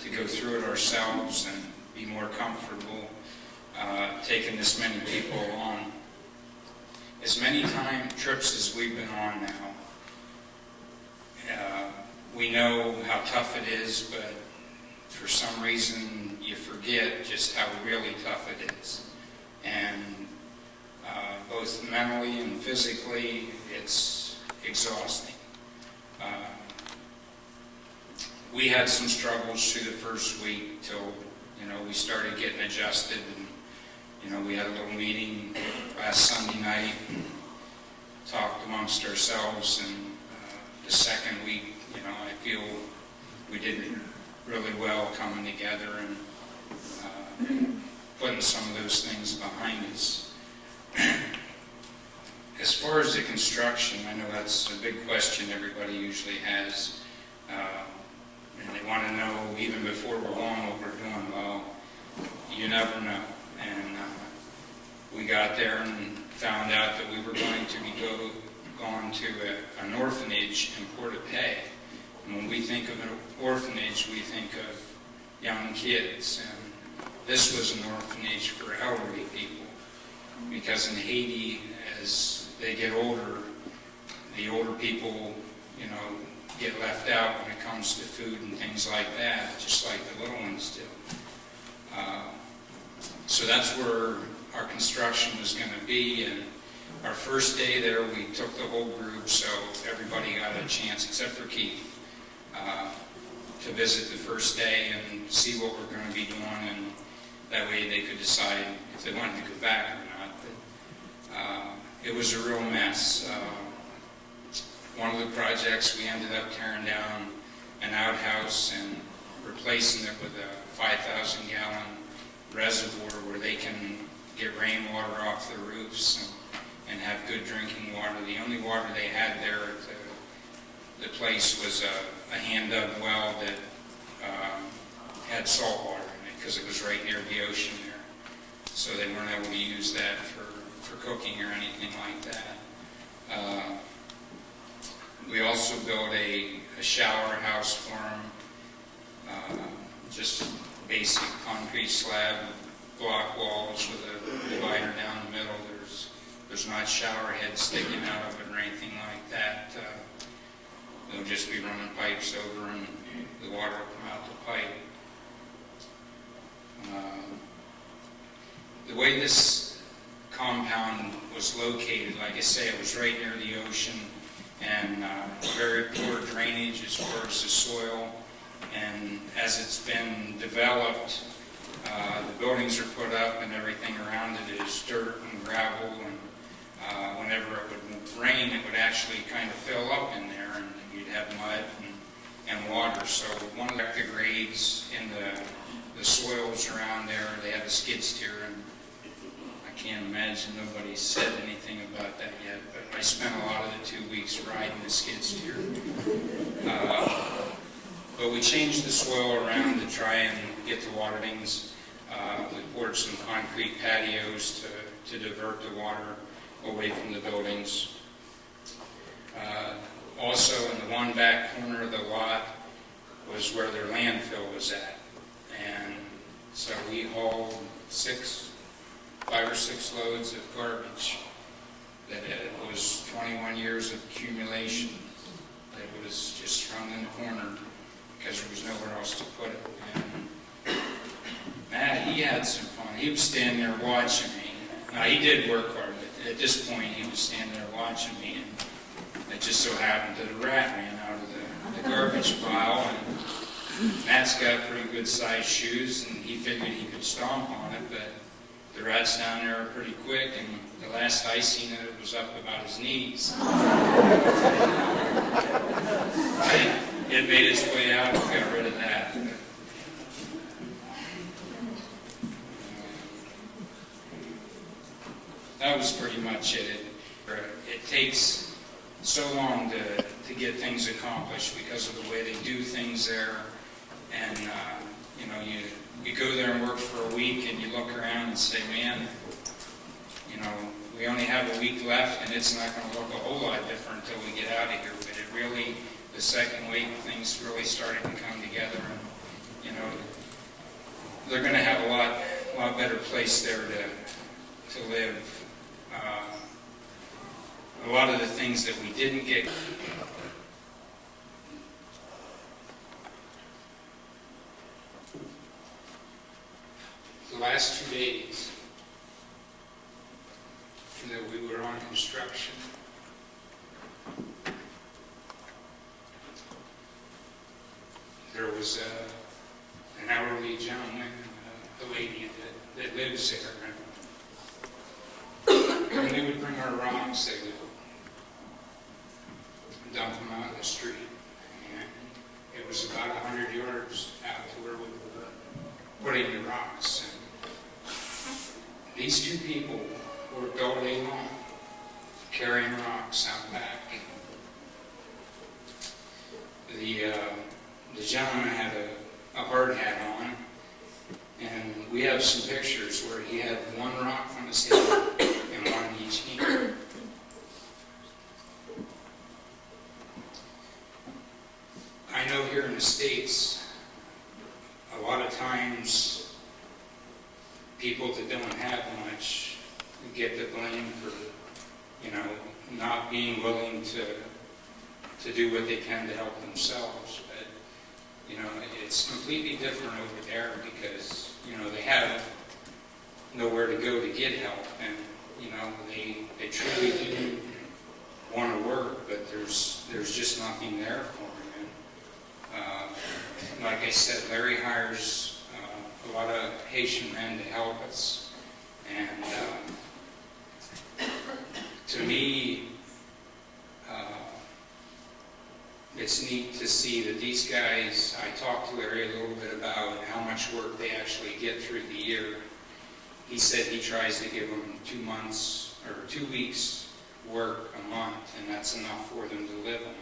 to go through it ourselves and be more comfortable taking this many people along. As many trips as we've been on now, we know how tough it is, but for some reason you forget just how really tough it is. And both mentally and physically, it's exhausting. We had some struggles through the first week till, we started getting adjusted. And, we had a little meeting last Sunday night and talked amongst ourselves. And the second week, I feel we did really well coming together and putting some of those things behind us. As far as the construction, I know that's a big question everybody usually has. And they want to know, even before we're going, what we're doing. Well, you never know. And we got there and found out that we were going to be going to an orphanage in Port-au-Pay. And when we think of an orphanage, we think of young kids. And this was an orphanage for elderly people. Because in Haiti, as they get older, the older people, you know, get left out when it comes to food and things like that, just like the little ones do. So that's where our construction was going to be, and our first day there, we took the whole group, so everybody got a chance, except for Keith, to visit the first day and see what we're going to be doing, and that way they could decide if they wanted to go back or not. But it was a real mess. One of the projects, we ended up tearing down an outhouse and replacing it with a 5,000-gallon reservoir where they can get rainwater off the roofs and have good drinking water. The only water they had there at the place was a hand-dug well that had salt water in it because it was right near the ocean there. So they weren't able to use that for cooking or anything like that. We also built a shower house for them, just basic concrete slab, block walls with a divider down the middle. There's not shower heads sticking out of it or anything like that. They'll just be running pipes over and the water will come out the pipe. The way this compound was located, like I say, it was right near the ocean and very poor drainage as far as the soil. And as it's been developed, the buildings are put up and everything around it is dirt and gravel, and whenever it would rain, it would actually kind of fill up in there and you'd have mud and water. So one of the grades in the soils around there, they have a skid steer, and I can't imagine nobody's said anything about that yet, but I spent a lot of the 2 weeks riding the skid steer. But we changed the soil around to try and get the water things. We poured some concrete patios to divert the water away from the buildings. Also, in the one back corner of the lot was where their landfill was at. And so we hauled 5 or 6 loads of garbage that it was 21 years of accumulation that was just thrown in the corner because there was nowhere else to put it. And Matt, he had some fun. He was standing there watching me. Now, he did work hard, but at this point, he was standing there watching me, and it just so happened that a rat ran out of the garbage pile, and Matt's got pretty good-sized shoes, and he figured he could stomp on it, but the rats down there are pretty quick, and the last I seen it was up about his knees. It made its way out and got rid of that. That was pretty much it. It takes so long to get things accomplished because of the way they do things there. And, you know, you go there and work for a week and you look around and say, man, you know, we only have a week left and it's not going to look a whole lot different until we get out of here. But it really, the second week, things really started to come together. And, you know, they're going to have a lot better place there to live. A lot of the things that we didn't get. The last 2 days that we were on construction, there was an elderly gentleman, a lady that lives there, and they would bring our rocks, they would dump them out in the street, and it was about 100 yards out to where we were putting the rocks. And these 2 people worked all day long carrying rocks out back. The gentleman had a hard hat on, and we have some pictures where he had 1 rock on his head and 1 in each hand. I know here in the States, a lot of times people that don't have much get the blame for, you know, not being willing to do what they can to help themselves. But, you know, it's completely different over there because, you know, they have nowhere to go to get help. And, you know, they truly do want to work, but there's just nothing there for them. And, like I said, Larry hires a lot of Haitian men to help us. And to me, it's neat to see that these guys, I talked to Larry a little bit about how much work they actually get through the year. He said he tries to give them 2 months or 2 weeks work a month, and that's enough for them to live on.